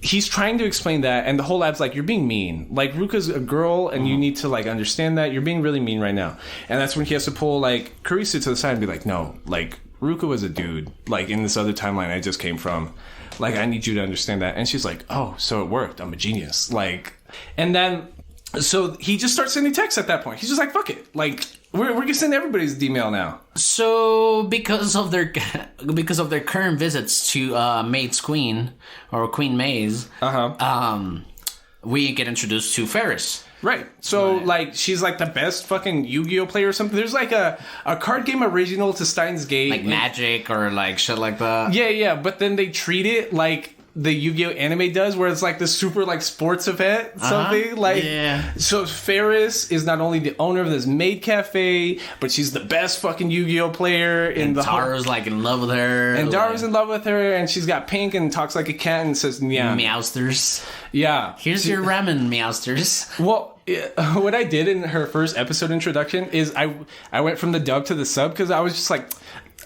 he's trying to explain that, and the whole lab's like, you're being mean. Like, Ruka's a girl, and you need to, like, understand that. You're being really mean right now. And that's when he has to pull, like, Kurisu to the side and be like, no, like, Ruka was a dude, like, in this other timeline I just came from. Like, I need you to understand that. And she's like, oh, so it worked. I'm a genius. Like, and then, so he just starts sending texts at that point. He's just like, fuck it. Like, we're gonna send everybody's D-mail now. So because of their current visits to Maid's Queen or Queen Maze, we get introduced to Ferris. Right. So like she's like the best fucking Yu-Gi-Oh player or something. There's like a card game original to Steins Gate, like Magic or like shit like that. Yeah. But then they treat it like the Yu-Gi-Oh anime does, where it's like the super like sports event something. Like, so Ferris is not only the owner of this maid cafe, but she's the best fucking Yu-Gi-Oh player in the whole. Daru's like in love with her, and Daru's in love with her, and she's got pink and talks like a cat and says meowsters. Yeah, here's your ramen, meowsters. Well, what I did in her first episode introduction is I went from the dub to the sub because I was just like,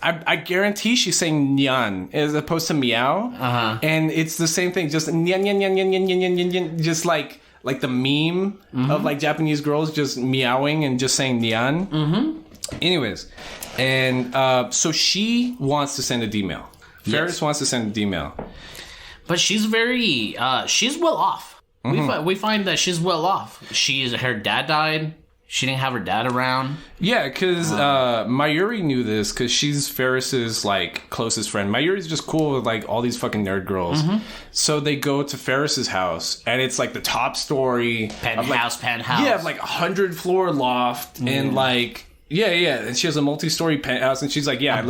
I guarantee she's saying nyan as opposed to meow. And it's the same thing, just nyan, nyan, nyan, nyan, nyan, nyan, nyan, nyan, just like the meme of like Japanese girls just meowing and just saying nyan. Anyways, and so she wants to send a D-mail. Ferris wants to send a D-mail. But she's very, she's well off. We find that she's well off. Her dad died. She didn't have her dad around. Yeah, because Mayuri knew this because she's Ferris's like closest friend. Mayuri's just cool with like all these fucking nerd girls. So they go to Ferris's house, and it's like the top story penthouse. Yeah, like 100-floor loft, and like and she has a multi-story penthouse, and she's like, I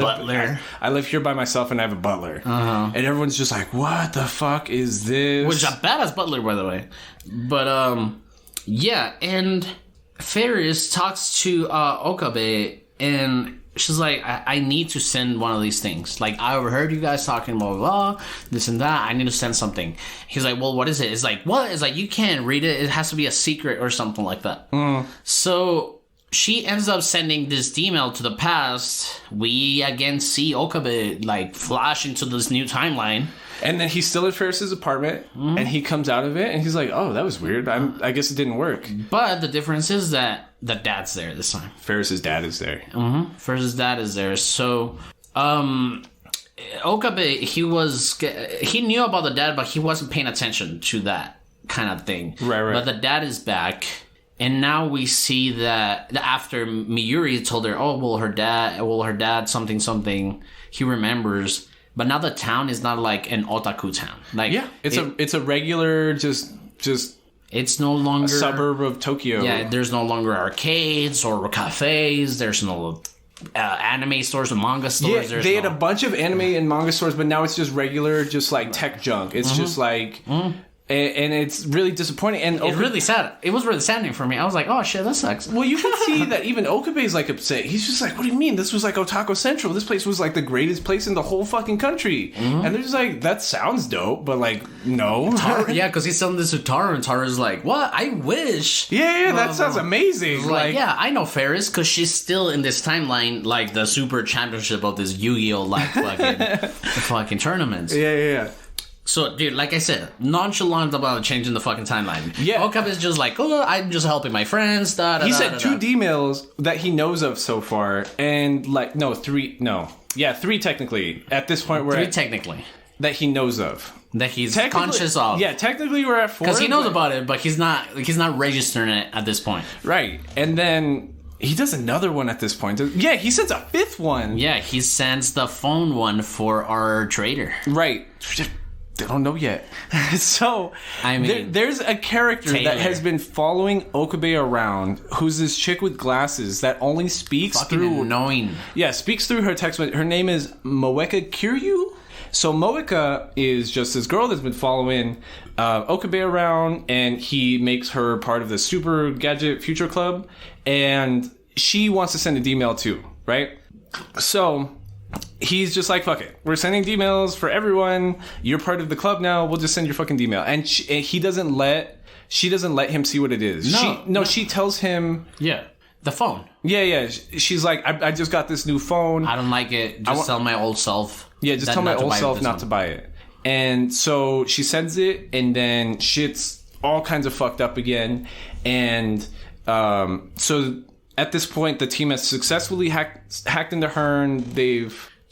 live here by myself, and I have a butler. And everyone's just like, what the fuck is this? Which is a badass butler, by the way. But and Ferris talks to Okabe, and she's like, I need to send one of these things. Like, I overheard you guys talking blah, blah, blah, this and that. I need to send something. He's like, well, what is it? It's like, what? It's like, you can't read it. It has to be a secret or something like that. So she ends up sending this email to the past. We again see Okabe like flash into this new timeline. And then he's still at Ferris's apartment, and he comes out of it, and he's like, oh, that was weird. I guess it didn't work. But the difference is that the dad's there this time. Ferris's dad is there. Ferris's dad is there. So, Okabe, he knew about the dad, but he wasn't paying attention to that kind of thing. Right. But the dad is back. And now we see that after Miyuri told her, oh, well, her dad, something, he remembers. But now the town is not like an otaku town. Like, it's a regular, just it's no longer a suburb of Tokyo. Yeah, there's no longer arcades or cafes. There's no anime stores or manga stores. Yeah, they had a bunch of anime and manga stores, but now it's just regular, just like tech junk. It's just like... And it's really disappointing. And it's really sad. It was really saddening for me. I was like, oh shit, that sucks. Well, you can see that even Okabe's like upset. He's just like, what do you mean? This was like Otaku Central. This place was like the greatest place in the whole fucking country. And they're just like, that sounds dope, but like, no. Yeah, because he's selling this to Tara, and Tara's like, what? I wish. Yeah, that sounds amazing. Like, yeah, I know Ferris, because she's still in this timeline, like the super championship of this Yu-Gi-Oh! Like fucking tournaments. Yeah. So, dude, like I said, nonchalant about changing the fucking timeline. Yeah. Okabe's just like, oh, I'm just helping my friends. He said 2 D-mails that he knows of so far, and like, three technically. At this point, we're 3 technically. That he knows of. That he's conscious of. Yeah, technically we're at 4. Because he knows about it, but he's not registering it at this point. Right. And then... he does another one at this point. Yeah, he sends a 5th one. Yeah, he sends the phone one for our trader. Right. They don't know yet. So, I mean, there's a character that has been following Okabe around, who's this chick with glasses that only speaks through... annoying. Yeah, speaks through her text. Her name is Moeka Kiryu. So Moeka is just this girl that's been following Okabe around, and he makes her part of the Super Gadget Future Club, and she wants to send a D-mail too, right? So... he's just like, fuck it. We're sending D-mails for everyone. You're part of the club now. We'll just send your fucking D-mail. And she doesn't let him see what it is. She tells him... yeah, the phone. Yeah. She's like, I just got this new phone. I don't like it. Just tell my old self. Yeah, just tell my old self not to buy it. And so she sends it, and then shit's all kinds of fucked up again. And so... at this point, the team has successfully hacked into Hearn.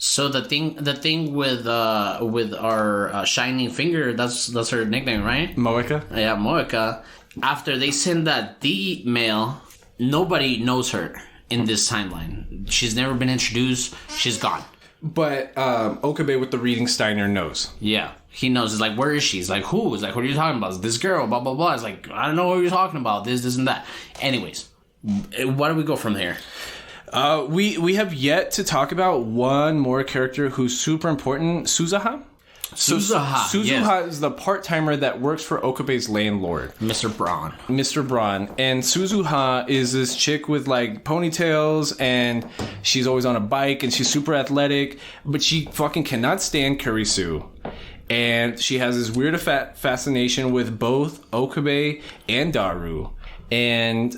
So the thing with our shining finger, that's her nickname, right? Moeka. Yeah, Moeka. After they send that D-mail, nobody knows her in this timeline. She's never been introduced. She's gone. But Okabe with the reading Steiner knows. Yeah, he knows. It's like, where is she? He's like, who? It's like, what are you talking about? It's this girl, blah, blah, blah. It's like, I don't know what you're talking about. This, and that. Anyways. Why do we go from here? We have yet to talk about one more character who's super important, Suzuha. Suzuha is the part-timer that works for Okabe's landlord, Mr. Braun. And Suzuha is this chick with like ponytails, and she's always on a bike, and she's super athletic, but she fucking cannot stand Kurisu. And she has this weird fascination with both Okabe and Daru. And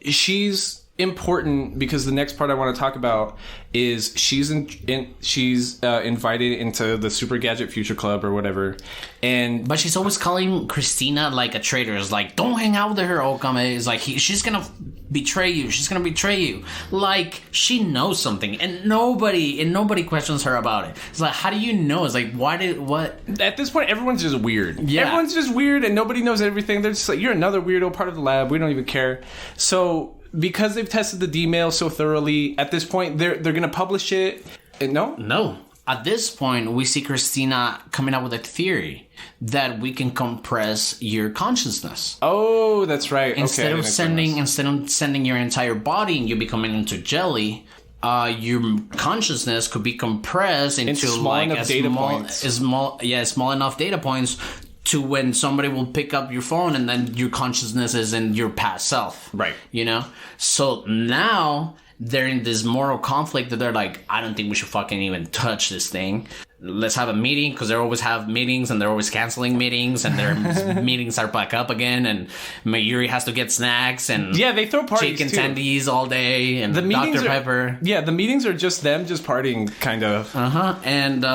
she's important because the next part I want to talk about is she's invited into the Super Gadget Future Club or whatever, but she's always calling Christina like a traitor. It's like, don't hang out with her, Okame. It's like she's gonna betray you. She's gonna betray you. Like she knows something, and nobody questions her about it. It's like, how do you know? It's like, what? At this point, everyone's just weird. Yeah. Everyone's just weird, and nobody knows everything. They're just like, you're another weirdo part of the lab. We don't even care. So. Because they've tested the D-mail so thoroughly, at this point, they're going to publish it. No. At this point, we see Christina coming up with a theory that we can compress your consciousness. Oh, that's right. Instead of sending your entire body and you becoming into jelly, your consciousness could be compressed into small enough data points. Small enough data points. To when somebody will pick up your phone and then your consciousness is in your past self. Right. You know? So now they're in this moral conflict that they're like, I don't think we should fucking even touch this thing. Let's have a meeting, because they always have meetings and they're always canceling meetings and their meetings are back up again, and Mayuri has to get snacks and they throw parties chicken too. Tendies all day and Dr. Pepper. Yeah, the meetings are just them just partying, kind of. And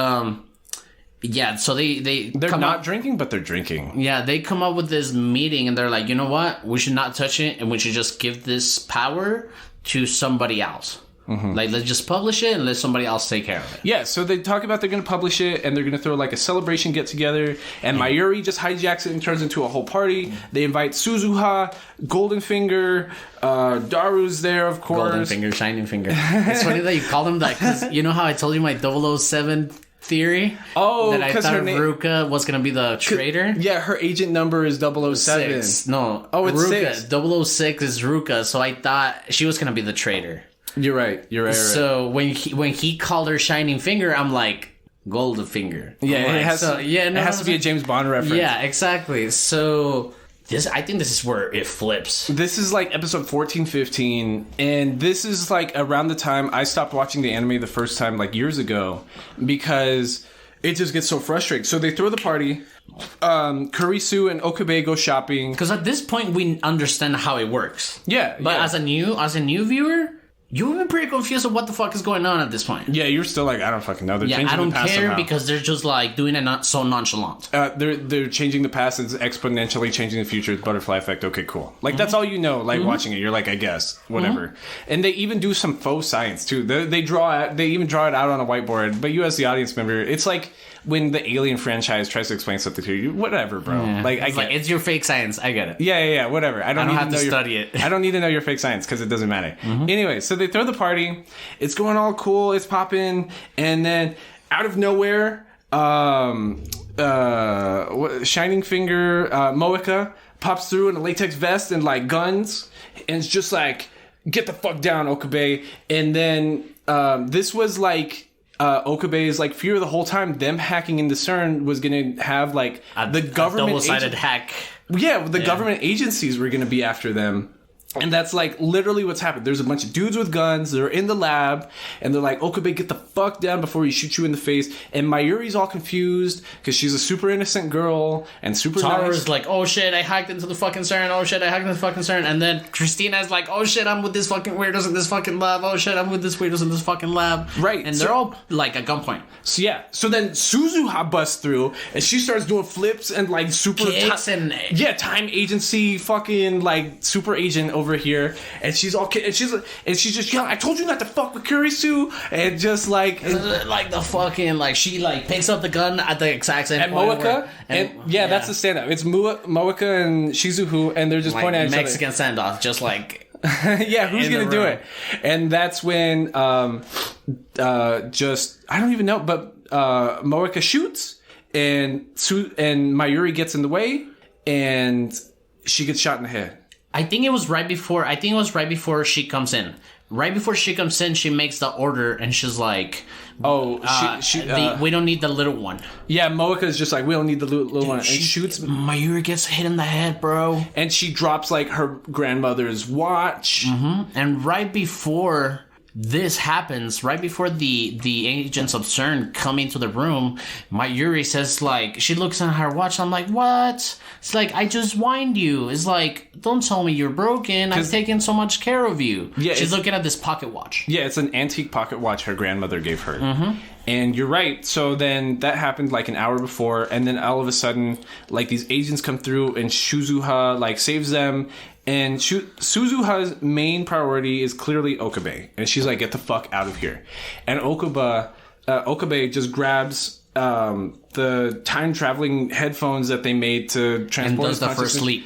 yeah, so they're not drinking, but they're drinking. Yeah, they come up with this meeting and they're like, you know what? We should not touch it, and we should just give this power to somebody else. Mm-hmm. Like, let's just publish it and let somebody else take care of it. Yeah, so they talk about they're going to publish it and they're going to throw like a celebration get together, and Mayuri just hijacks it and turns into a whole party. They invite Suzuha, Golden Finger, Daru's there, of course. Golden Finger, Shining Finger. It's funny that you call them that, because you know how I told you my 007 theory? Oh, that I thought Ruka was going to be the traitor? Yeah, her agent number is 007. Six. No. Oh, it's Ruka. 6. 006 is Ruka, so I thought she was going to be the traitor. You're right. So when he called her Shining Finger, I'm like, Golden Finger. Yeah, like, it has to be a James Bond reference. Yeah, exactly. So I think this is where it flips. This is like episode 14, 15, and this is like around the time I stopped watching the anime the first time, like years ago, because it just gets so frustrating. So they throw the party. Kurisu and Okabe go shopping. Because at this point we understand how it works. Yeah, but as a new viewer, you've been pretty confused of what the fuck is going on at this point. Yeah, you're still like, I don't fucking know. I don't care because they're just like doing it not so nonchalant. They're changing the past. It's exponentially changing the future. It's butterfly effect. Okay, cool. Like that's all you know. Like watching it, you're like, I guess whatever. And they even do some faux science too. They even draw it out on a whiteboard. But you as the audience member, it's like when the Alien franchise tries to explain something to you, whatever, bro. Yeah. Like it's your fake science. I get it. Yeah, whatever. I don't have to study it. I don't need to know your fake science because it doesn't matter. Anyway, so they throw the party. It's going all cool. It's popping, and then out of nowhere, Shining Finger Moeka pops through in a latex vest and like guns, and it's just like, get the fuck down, Okabe. And then this was like. Okabe's like fear the whole time. Them hacking into CERN was going to have like the government double-sided hack. Yeah, the government agencies were going to be after them. And that's like literally what's happened. There's a bunch of dudes with guns. They're in the lab, and they're like, "Okabe, get the fuck down before he shoots you in the face." And Mayuri's all confused because she's a super innocent girl and super Tara's nice. like, "Oh shit, I hacked into the fucking CERN. Oh shit, I hacked into the fucking CERN." And then Christina's like, "Oh shit, I'm with this fucking weirdos in this fucking lab. Oh shit, I'm with this weirdos in this fucking lab." Right. And they're all like at gunpoint. So yeah. So then Suzuha busts through, and she starts doing flips and like super kicks and time agency fucking like super agent over here. And she's all, and she's just yelling, "I told you not to fuck with Kurisu!" And just like the fucking like she like picks up the gun at the exact same point. Moeka, that's the stand up. It's Moeka and Shizuhu, and they're just like pointing at each other. Mexican standoff, just like yeah, who's gonna do it? And that's when just I don't even know, but Moeka shoots, and Mayuri gets in the way, and she gets shot in the head. I think it was right before she comes in. Right before she comes in, she makes the order, and she's like, "Oh, we don't need the little one." Yeah, Moeka is just like, "We don't need the little one." And she shoots. Mayuri gets hit in the head, bro. And she drops like her grandmother's watch. And right before this happens right before the agents of CERN come into the room. Mayuri says, like, she looks at her watch. I'm like, what? It's like, I just whined you. It's like, don't tell me you're broken. I've taken so much care of you. Yeah, she's looking at this pocket watch. Yeah, it's an antique pocket watch her grandmother gave her. Mm-hmm. And you're right. So then that happened like an hour before. And then all of a sudden, like, these agents come through and Shuzuha, like, saves them. And Suzuha's main priority is clearly Okabe. And she's like, get the fuck out of here. And Okabe just grabs the time-traveling headphones that they made to transport his consciousness. And does the first leap.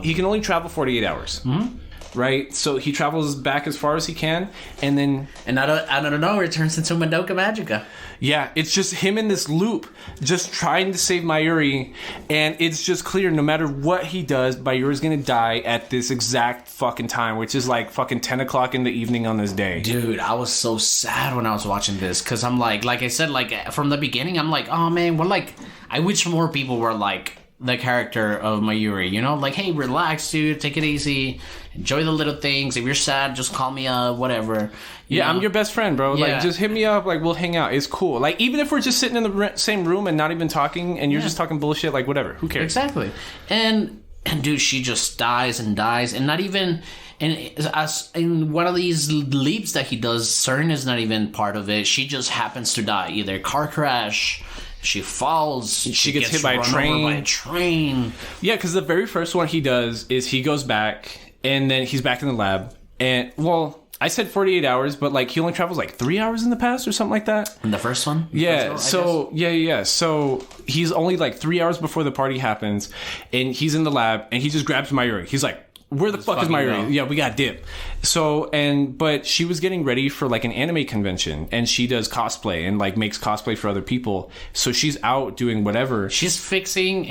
He can only travel 48 hours. Mm-hmm. Right? So he travels back as far as he can, and then... And out of nowhere, it turns into Madoka Magica. Yeah, it's just him in this loop, just trying to save Mayuri, and it's just clear, no matter what he does, Mayuri's gonna die at this exact fucking time, which is like fucking 10 o'clock in the evening on this day. Dude, I was so sad when I was watching this, because I'm like I said, like, from the beginning, I'm like, oh man, we're like... I wish more people were like... the character of Mayuri, you know, like, hey, relax, dude, take it easy, enjoy the little things. If you're sad, just call me up, whatever. Yeah, I'm your best friend, bro. Yeah. Like, just hit me up, like, we'll hang out. It's cool. Like, even if we're just sitting in the same room and not even talking, and you're just talking bullshit, like, whatever, who cares? Exactly. And dude, she just dies, and not even. And as in one of these leaps that he does, CERN is not even part of it. She just happens to die, either car crash. She falls. She gets hit by a train. Yeah, because the very first one he does is he goes back, and then he's back in the lab. And, well, I said 48 hours, but, like, he only travels, like, 3 hours in the past or something like that. In the first one? Yeah, So he's only, like, 3 hours before the party happens, and he's in the lab, and he just grabs Mayuri. He's like, where the fuck is Mayuri? Yeah, we got dip. So, but she was getting ready for, like, an anime convention, and she does cosplay and, like, makes cosplay for other people. So she's out doing whatever. She's fixing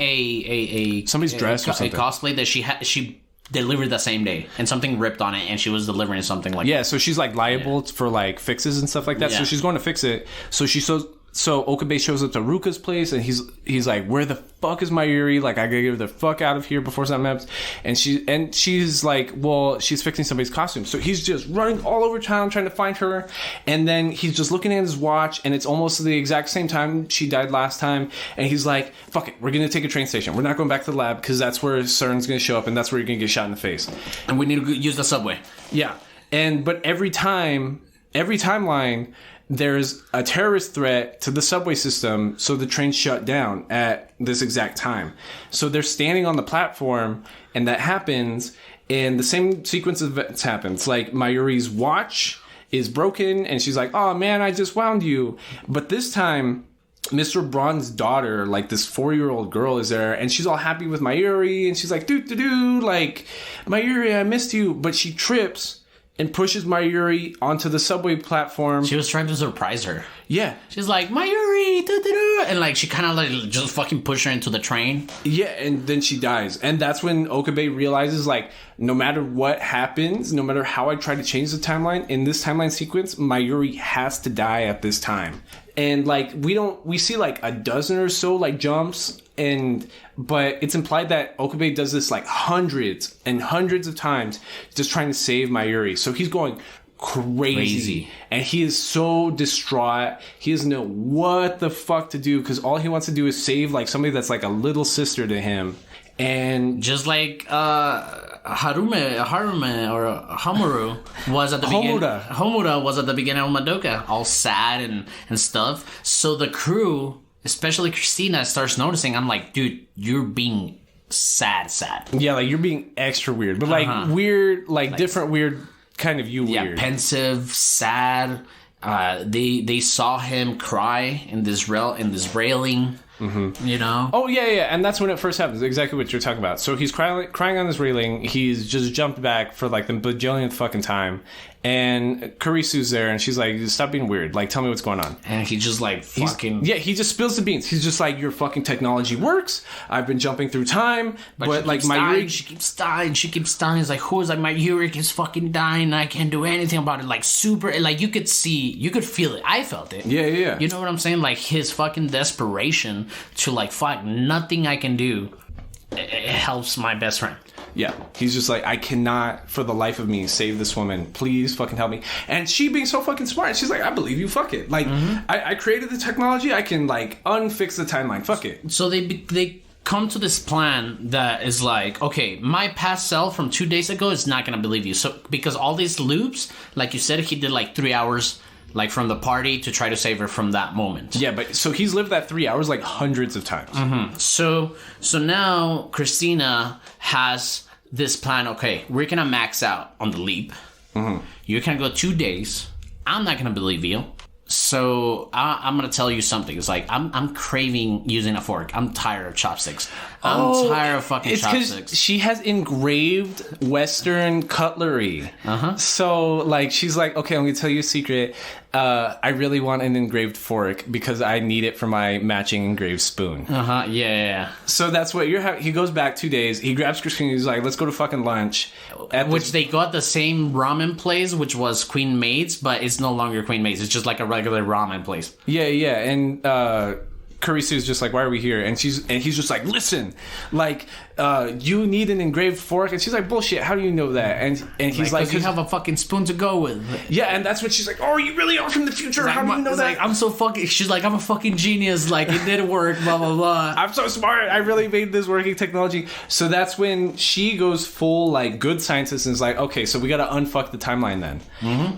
somebody's dress or something. A cosplay that she delivered the same day, and something ripped on it, and she was delivering something like so she's, like, liable for, like, fixes and stuff like that. So she's going to fix it. So Okabe shows up to Ruka's place, and he's like, where the fuck is Mayuri? Like, I gotta get her the fuck out of here before something happens. And she's like, well, she's fixing somebody's costume. So he's just running all over town trying to find her. And then he's just looking at his watch, and it's almost the exact same time she died last time. And he's like, fuck it, we're gonna take a train station. We're not going back to the lab, because that's where CERN's gonna show up, and that's where you're gonna get shot in the face. And we need to use the subway. Yeah. But every timeline, there's a terrorist threat to the subway system, so the train's shut down at this exact time. So they're standing on the platform, and that happens, and the same sequence of events happens. Like, Mayuri's watch is broken, and she's like, oh man, I just wound you. But this time, Mr. Braun's daughter, like this 4-year-old girl, is there, and she's all happy with Mayuri, and she's like, like, Mayuri, I missed you. But she trips and pushes Mayuri onto the subway platform. She was trying to surprise her. Yeah. She's like, Mayuri, da-da-da. And, like, she kind of, like, just fucking pushed her into the train. Yeah, and then she dies. And that's when Okabe realizes, like, no matter what happens, no matter how I try to change the timeline, in this timeline sequence, Mayuri has to die at this time. And, like, we see, like, a dozen or so, like, jumps, but it's implied that Okabe does this, like, hundreds and hundreds of times, just trying to save Mayuri. So he's going crazy. And he is so distraught. He doesn't know what the fuck to do, because all he wants to do is save, like, somebody that's, like, a little sister to him. And just like Harume or Homura was at the beginning. Homura was at the beginning of Madoka, all sad and stuff. So the crew, especially Christina, starts noticing. I'm like, dude, you're being sad. Yeah, like, you're being extra weird, but like weird, like different weird kind of weird. Yeah, pensive, sad. They saw him cry in this railing. Mm-hmm. You know? Oh, yeah. And that's when it first happens. Exactly what you're talking about. So he's crying on this railing. He's just jumped back for, like, the bajillionth fucking time. And Kurisu's there, and she's like, stop being weird. Like, tell me what's going on. And he just, like, fucking... he just spills the beans. He's just like, your fucking technology works. I've been jumping through time. But like, Mayuri... She keeps dying. It's like, who is like, Mayuri is fucking dying, and I can't do anything about it. Like, super... Like, you could feel it. I felt it. Yeah. You know what I'm saying? Like, his fucking desperation to, like, fuck, nothing I can do. It helps my best friend. Yeah, he's just like, I cannot for the life of me save this woman. Please fucking help me. And she being so fucking smart, she's like, I believe you. Fuck it. Like, I created the technology. I can like unfix the timeline. Fuck it. So they come to this plan that is like, okay, my past self from 2 days ago is not gonna believe you. So because all these loops, like you said, he did like 3 hours. Like from the party to try to save her from that moment. Yeah, but so he's lived that 3 hours like hundreds of times. So now Christina has this plan. Okay, we're gonna max out on the leap. You're gonna go 2 days. I'm not gonna believe you. So I'm gonna tell you something. It's like I'm craving using a fork. I'm tired of chopsticks. I'm tired of fucking chopsticks. Because she has engraved Western cutlery. So like she's like, okay, I'm gonna tell you a secret. I really want an engraved fork because I need it for my matching engraved spoon. Yeah. So that's what he goes back 2 days. He grabs Christina. He's like, let's go to fucking lunch. They got the same ramen place, which was Queen Maid's, but it's no longer Queen Maid's. It's just like a regular ramen place. Yeah. And Karisu's just like, why are we here? And he's just like, listen, like, you need an engraved fork. And she's like, bullshit, how do you know that? And he's like, you have a fucking spoon to go with. Yeah, and that's what she's like, oh, you really are from the future. How do you know that? Like, I'm so fucking, she's like, I'm a fucking genius. Like, it did work, blah, blah, blah. I'm so smart. I really made this working technology. So that's when she goes full, like, good scientist and is like, okay, so we got to unfuck the timeline then.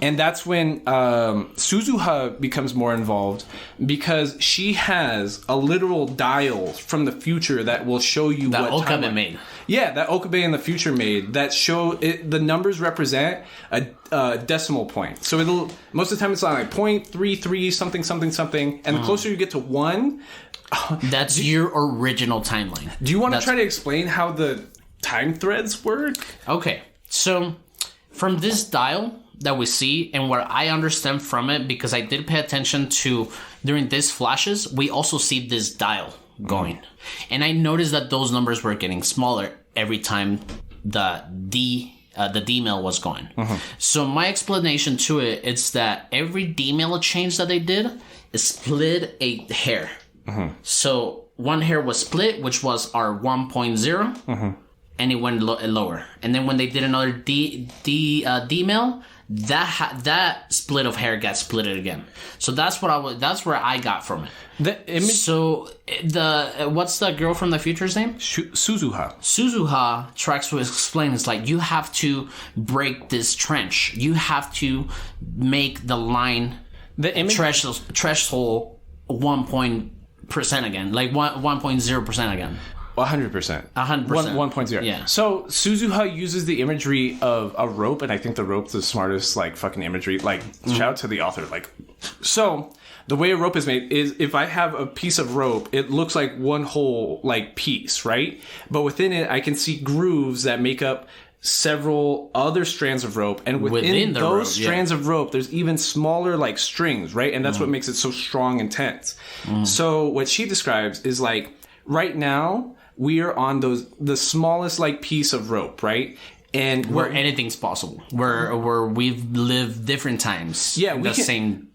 And that's when Suzuha becomes more involved because she has a literal dial from the future that will show you that what Okabe made. Yeah, that Okabe in the future made that show it. The numbers represent a decimal point. So it'll most of the time it's like 0.33 something, and the closer you get to 1, that's your original timeline. Do you want to try to explain how the time threads work? Okay, so from this dial that we see and what I understand from it, because I did pay attention to during these flashes, we also see this dial going. And I noticed that those numbers were getting smaller every time the D mail was going. So my explanation to it is that every D mail change that they did split a hair. So one hair was split, which was our 1.0, and it went lower. And then when they did another D mail, that split of hair got split again. So that's where I got from it. The image. So what's the girl from the future's name? Suzuha. Suzuha tries to explain. It's like, you have to break this trench. You have to make the line, the image threshold 1% again, like 1.0% again. 100%. 100%. 1.0. Yeah. So Suzuha uses the imagery of a rope, and I think the rope's the smartest, like, fucking imagery. Like, shout out to the author. Like, so the way a rope is made is if I have a piece of rope, it looks like one whole, like, piece, right? But within it, I can see grooves that make up several other strands of rope, and within those strands of rope there's even smaller, like, strings, right? And that's what makes it so strong and tense. So what she describes is like, right now we are on the smallest, like, piece of rope, right? And where anything's possible, where we've lived different times, same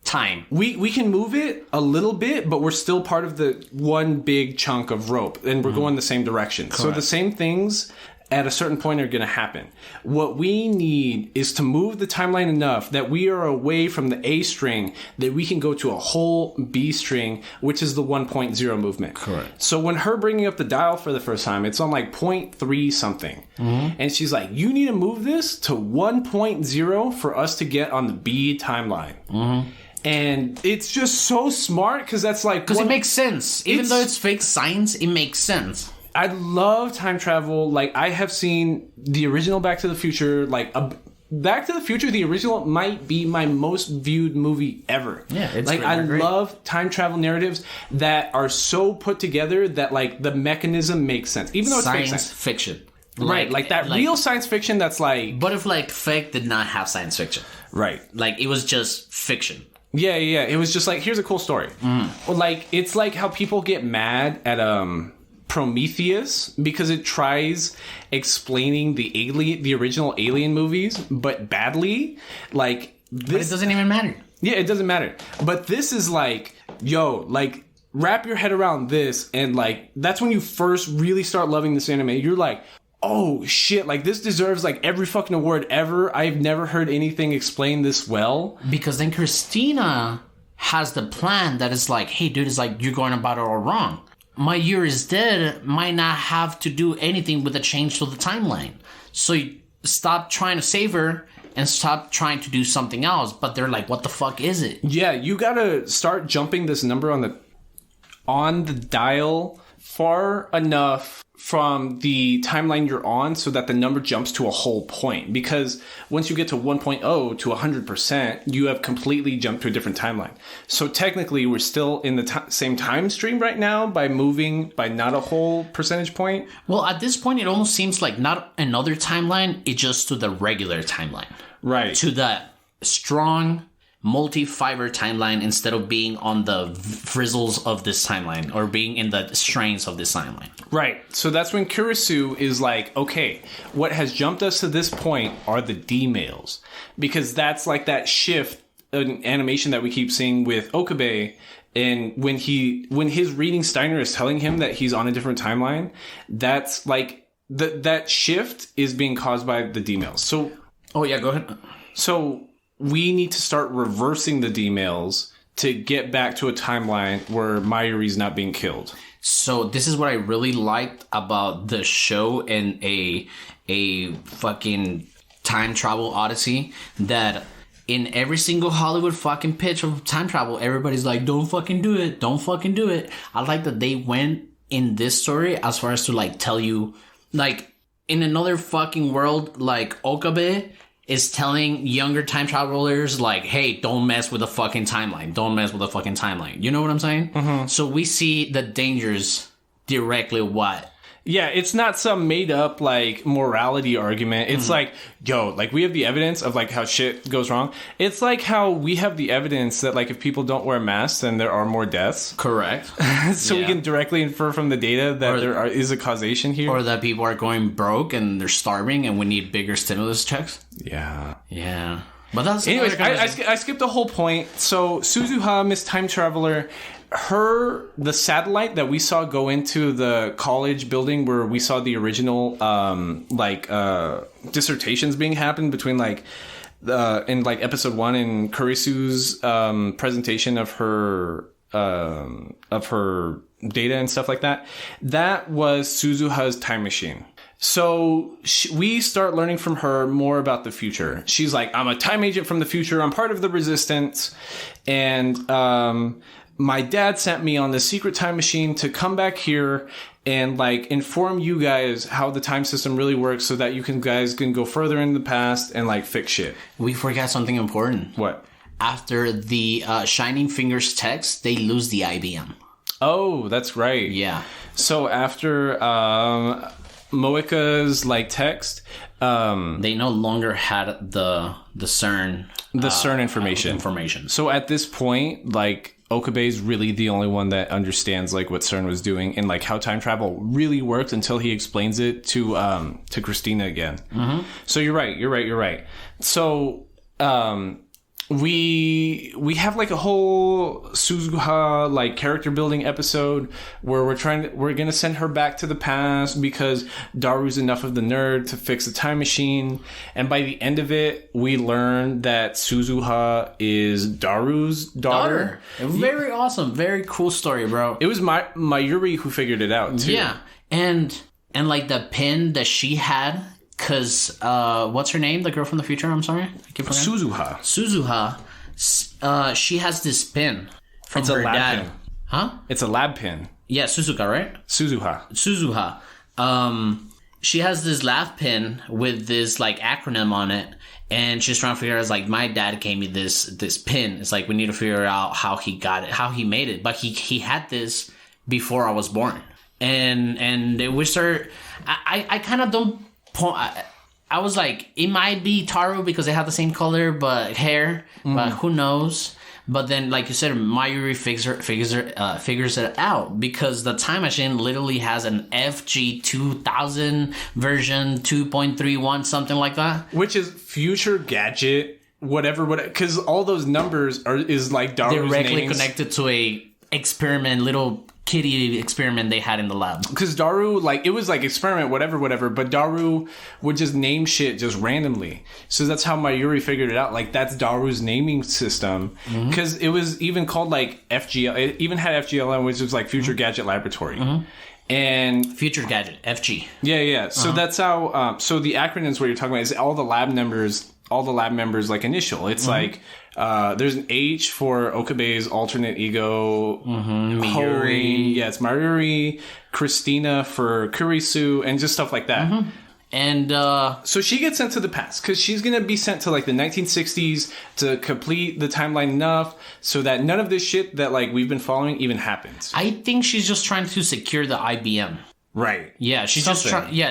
time. We can move it a little bit, but we're still part of the one big chunk of rope, and we're going the same direction. Correct. So the same things at a certain point are going to happen. What we need is to move the timeline enough that we are away from the A string, that we can go to a whole B string, which is the 1.0 movement. Correct. So when her bringing up the dial for the first time, it's on like 0.3 something. And she's like, you need to move this to 1.0 for us to get on the B timeline. And it's just so smart because that's like... Because it makes sense. Even though it's fake science, it makes sense. I love time travel. Like, I have seen the original Back to the Future. Like, Back to the Future, the original, might be my most viewed movie ever. Yeah, it's like, I love time travel narratives that are so put together that, like, the mechanism makes sense, even though it's science fiction. Right, like that real science fiction that's like... But if, like, fake did not have science fiction. Right. Like, it was just fiction. Yeah. It was just like, here's a cool story. Well, like, it's like how people get mad at Prometheus because it tries explaining the original Alien movies, but badly. Like, this, but it doesn't even matter. Yeah, it doesn't matter. But this is like, yo, like, wrap your head around this, and like, that's when you first really start loving this anime. You're like, oh shit, like this deserves like every fucking award ever. I've never heard anything explain this well. Because then Christina has the plan that is like, hey dude, it's like you're going about it all wrong. My year is dead might not have to do anything with a change to the timeline. So you stop trying to save her and stop trying to do something else. But they're like, what the fuck is it? Yeah, you gotta start jumping this number on the dial far enough from the timeline you're on so that the number jumps to a whole point. Because once you get to 1.0 to 100%, you have completely jumped to a different timeline. So technically, we're still in the same time stream right now by moving by not a whole percentage point. Well, at this point, it almost seems like not another timeline, it's just to the regular timeline. Right. To the strong multi-fiber timeline instead of being on the frizzles of this timeline or being in the strains of this timeline. Right. So that's when Kurisu is like, okay, what has jumped us to this point are the D-mails. Because that's like that shift in animation that we keep seeing with Okabe. And when his reading Steiner is telling him that he's on a different timeline, that's like that shift is being caused by the D-mails. So, oh yeah, go ahead. So we need to start reversing the D-mails to get back to a timeline where Mayuri's not being killed. So this is what I really liked about the show and a fucking time travel odyssey, that in every single Hollywood fucking pitch of time travel, everybody's like, don't fucking do it. Don't fucking do it. I like that they went in this story as far as to like tell you, like in another fucking world, like Okabe is telling younger time travelers, like, hey, don't mess with the fucking timeline. Don't mess with the fucking timeline. You know what I'm saying? Mm-hmm. So we see the dangers directly what? Yeah, it's not some made up like morality argument. It's like, yo, like we have the evidence of like how shit goes wrong. It's like how we have the evidence that like if people don't wear masks, then there are more deaths. Correct. So we can directly infer from the data that there is a causation here. Or that people are going broke and they're starving and we need bigger stimulus checks. Yeah. Yeah. But that's... Anyways, I skipped the whole point. So Suzuha, Miss Time Traveler, the satellite that we saw go into the college building where we saw the original dissertations being happened between like in like episode 1 in Kurisu's presentation of her data and stuff like that, that was Suzuha's time machine. So we start learning from her more about the future. She's like, I'm a time agent from the future. I'm part of the resistance. And my dad sent me on this secret time machine to come back here and like inform you guys how the time system really works so that you guys can go further in the past and like fix shit. We forgot something important. What? After the Shining Fingers text, they lose the IBM. Oh, that's right. Yeah. So after Moeka's like text, they no longer had the CERN information. So at this point, like Okabe is really the only one that understands like what CERN was doing and like how time travel really works until he explains it to Christina again. Mm-hmm. So you're right. So we have like a whole Suzuha like character building episode where we're gonna send her back to the past because Daru's enough of the nerd to fix the time machine, and by the end of it we learn that Suzuha is Daru's daughter. Very awesome, very cool story, bro. It was Mayuri who figured it out too. Yeah, and like the pin that she had. Because, what's her name? The girl from the future? I'm sorry? I keep forgetting. Suzuha. She has this pin from her dad. Pin. Huh? It's a lab pin. Yeah, Suzuka, right? Suzuha. She has this lab pin with this, like, acronym on it. And she's trying to figure out, like, my dad gave me this pin. It's like, we need to figure out how he got it, how he made it. But he had this before I was born. And we start... I kind of don't... I was like, it might be Taru because they have the same color but hair, but who knows? But then, like you said, Mayuri figures it out because the time machine literally has an FG 2000 version 2.31, something like that, which is future gadget, whatever. Because all those numbers is like Daru's directly names. Connected to a experiment, little kitty experiment they had in the lab. Because Daru, like, it was like experiment, whatever, but Daru would just name shit just randomly. So that's how Mayuri figured it out. Like, that's Daru's naming system. Because it was even called, like, FGL. It even had FGLM, which was, like, Future Gadget Laboratory. And Future Gadget, FG. Yeah. So that's how, so the acronyms what you're talking about is all the lab members, like, initial. It's like, there's an H for Okabe's alternate ego. Mayuri. Yeah, it's Mayuri. Christina for Kurisu, and just stuff like that. And so she gets sent to the past because she's going to be sent to like the 1960s to complete the timeline enough so that none of this shit that like we've been following even happens. I think she's just trying to secure the IBM. Right. Yeah, she's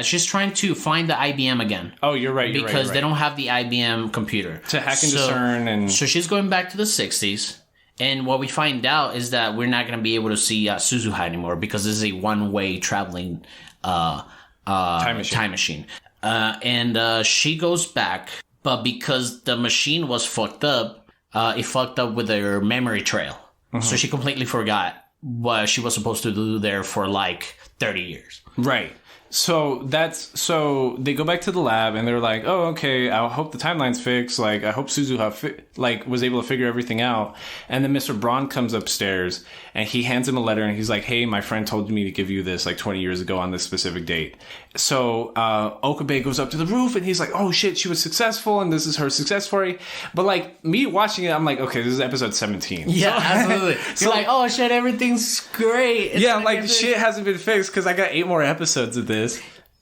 she's trying to find the IBM again. Oh, you're right. Because they don't have the IBM computer to hack and discern. And so she's going back to the 60s. And what we find out is that we're not going to be able to see Suzuha anymore because this is a one-way traveling time machine. And she goes back, but because the machine was fucked up, it fucked up with her memory trail. So she completely forgot what she was supposed to do there for like 30 years. Right. So they go back to the lab and they're like, oh, okay, I hope the timeline's fixed. Like, I hope Suzuha was able to figure everything out. And then Mr. Braun comes upstairs and he hands him a letter and he's like, hey, my friend told me to give you this like 20 years ago on this specific date. So Okabe goes up to the roof and he's like, oh shit, she was successful and this is her success story. But like me watching it, I'm like, okay, this is episode 17. Yeah, absolutely. You're like, oh shit, everything's great. It's like shit hasn't been fixed because I got 8 more episodes of this.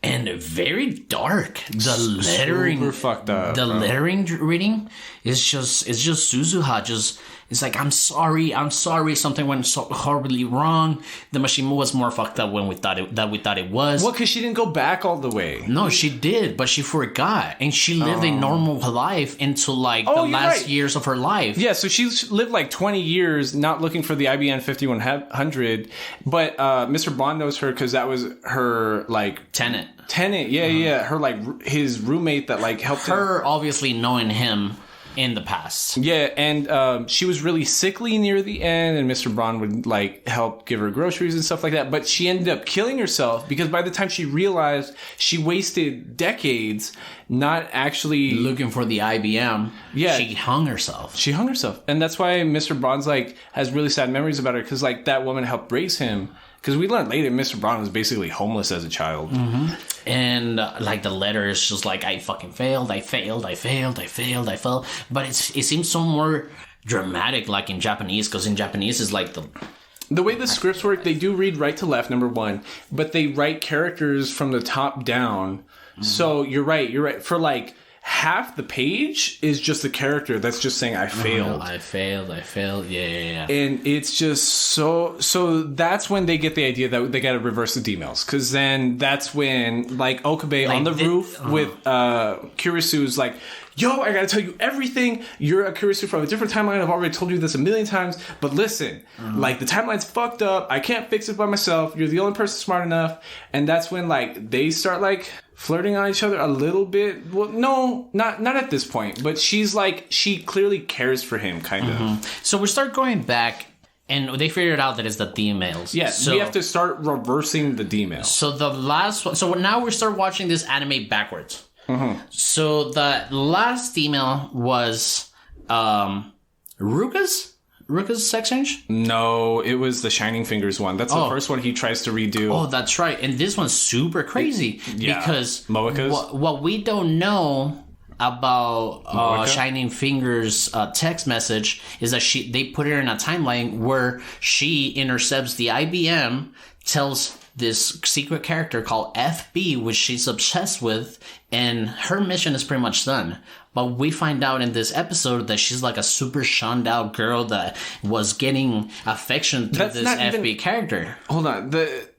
And very dark. The lettering, super fucked up. The lettering reading is just Suzuha. It's like, I'm sorry. Something went so horribly wrong. The machine was more fucked up when we thought it was. Well, because she didn't go back all the way. No, she did, but she forgot, and she lived a normal life until like the last years of her life. Yeah, so she lived like 20 years not looking for the IBM 5100, but Mr. Bond knows her because that was her like tenant. Yeah. Her like his roommate that like helped her obviously knowing him in the past. Yeah, and she was really sickly near the end, and Mr. Braun would like help give her groceries and stuff like that. But she ended up killing herself because by the time she realized, she wasted decades not actually looking for the IBM. Yeah, she hung herself. And that's why Mr. Braun's like has really sad memories about her because like that woman helped raise him. Because we learned later Mr. Braun was basically homeless as a child. And like the letter is just like, I fucking failed. But it seems so more dramatic like in Japanese. Because in Japanese it's like the way the scripts work, they do read right to left, number one. But they write characters from the top down. So you're right. For like half the page is just the character that's just saying I failed. I failed. Yeah. And it's just so that's when they get the idea that they got to reverse the D-mails. Because then that's when like Okabe like on the roof with Kurisu's like, yo, I gotta tell you everything. You're a Kurisu from a different timeline. I've already told you this a million times. But listen, like the timeline's fucked up. I can't fix it by myself. You're the only person smart enough. And that's when like they start like flirting on each other a little bit. Well, no, not at this point. But she's like, she clearly cares for him, kind of. So we start going back, and they figured out that it's the D-mails. Yeah, so we have to start reversing the D-mails. So the last one. So now we start watching this anime backwards. So the last D-mail was Ruka's sex change? No, it was the Shining Fingers one. That's the first one he tries to redo. Oh, that's right. And this one's super crazy because Moeka's. What we don't know about Shining Fingers' text message is that they put her in a timeline where she intercepts the IBM, tells this secret character called FB, which she's obsessed with, and her mission is pretty much done. But we find out in this episode that she's like a super shunned out girl that was getting affection through this FB character. Hold on.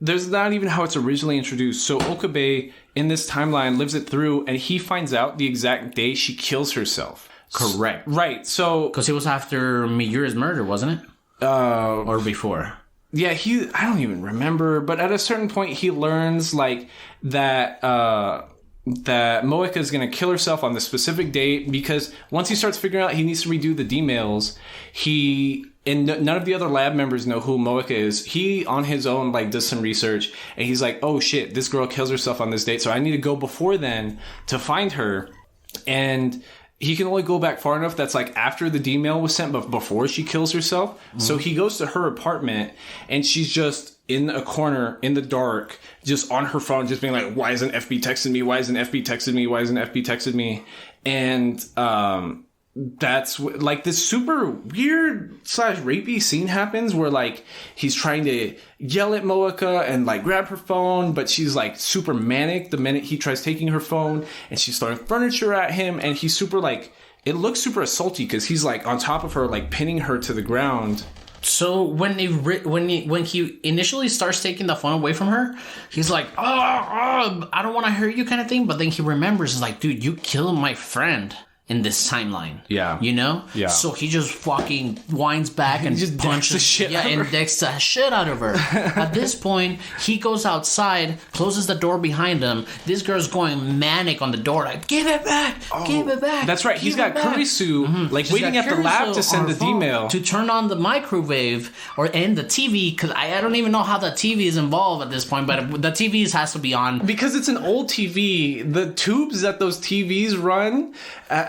There's not even how it's originally introduced. So Okabe in this timeline lives it through, and he finds out the exact day she kills herself. Correct. Right. So because it was after Miyura's murder, wasn't it? Or before? Yeah, I don't even remember, but at a certain point he learns like that Moeka is going to kill herself on the specific date because once he starts figuring out he needs to redo the D-mails, he and none of the other lab members know who Moeka is. He, on his own, like, does some research, and he's like, oh shit, this girl kills herself on this date, so I need to go before then to find her. And he can only go back far enough that's like after the D-mail was sent, but before she kills herself. So he goes to her apartment, and she's just in a corner in the dark, just on her phone, just being like, why isn't FB texting me? Why isn't FB texting me? Why isn't FB texting me? And that's like this super weird / rapey scene happens where like he's trying to yell at Moeka and like grab her phone, but she's like super manic the minute he tries taking her phone, and she's throwing furniture at him, and he's super like, it looks super assaulty because he's like on top of her, like pinning her to the ground. So when he initially starts taking the phone away from her, he's like, oh, I don't want to hurt you kind of thing. But then he remembers, he's like, dude, you killed my friend in this timeline. Yeah. You know? Yeah. So he just fucking winds back and just punches the shit out of her. and decks the shit out of her. At this point, he goes outside, closes the door behind him. This girl's going manic on the door, like, give it back, give it back. That's right. He's got Kurisu like She's waiting got at the lab Kurisu to send on the her phone D-mail. to turn on the microwave and the TV, because I don't even know how the TV is involved at this point, but the TV has to be on. Because it's an old TV, the tubes that those TVs run,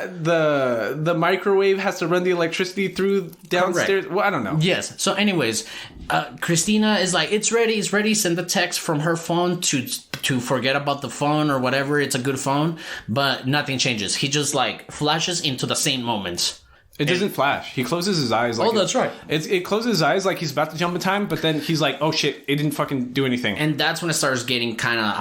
the microwave has to run the electricity through downstairs. Correct. Well, I don't know. Yes. So anyways, Christina is like, it's ready. Send the text from her phone to forget about the phone or whatever. It's a good phone, but nothing changes. He just like flashes into the same moments. It doesn't flash. He closes his eyes. Like that's right. It closes his eyes like he's about to jump in time, but then he's like, oh shit, it didn't fucking do anything. And that's when it starts getting kind of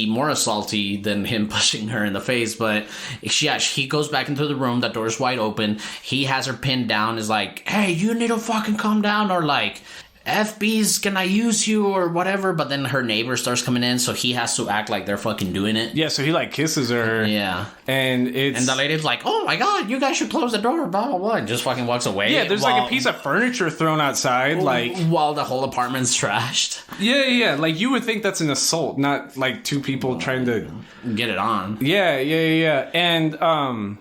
more assaulty than him pushing her in the face. But he goes back into the room. The door's wide open. He has her pinned down. Is like, hey, you need to fucking calm down, or like, FB's gonna use you or whatever. But then her neighbor starts coming in, so he has to act like they're fucking doing it. Yeah, so he like kisses her. Yeah. And the lady's like, oh my god, you guys should close the door, blah blah blah, and just fucking walks away. Yeah, there's like a piece of furniture thrown outside, like while the whole apartment's trashed. Yeah. Like you would think that's an assault, not like two people trying to get it on. Yeah. And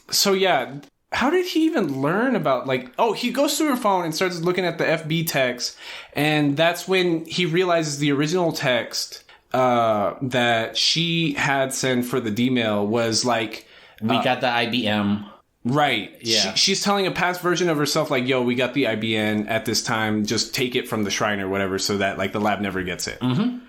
so yeah. How did he even learn about, like, oh, he goes through her phone and starts looking at the FB text, and that's when he realizes the original text that she had sent for the D-mail was like... We got the IBM. Right. Yeah. She's telling a past version of herself, like, yo, we got the IBM at this time, just take it from the shrine or whatever, so that, like, the lab never gets it. Mm-hmm.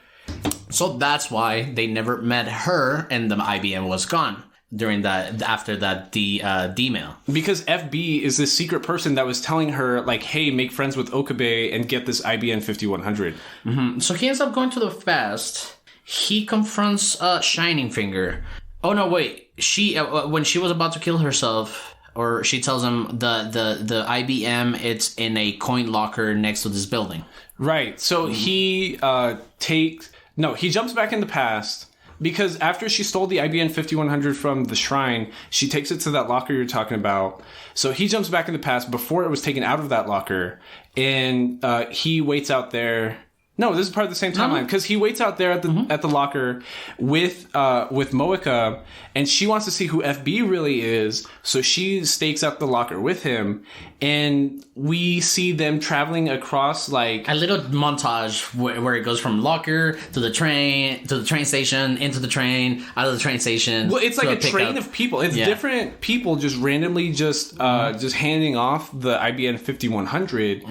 So that's why they never met her, and the IBM was gone. After that D-mail. Because FB is this secret person that was telling her, like, hey, make friends with Okabe and get this IBN 5100. Mm-hmm. So he ends up going to the fest. He confronts Shining Finger. Oh, no, wait. She when she was about to kill herself, or she tells him the IBM, it's in a coin locker next to this building. Right. So he jumps back in the past. Because after she stole the IBN 5100 from the shrine, she takes it to that locker you're talking about. So he jumps back in the past before it was taken out of that locker. And he waits out there. No, this is part of the same timeline. Because he waits out there at the locker with Moeka. And she wants to see who FB really is. So she stakes out the locker with him. And we see them traveling across like... a little montage where it goes from locker to the train station, into the train, out of the train station. Well, it's like a train of people. It's different people just randomly just handing off the IBN 5100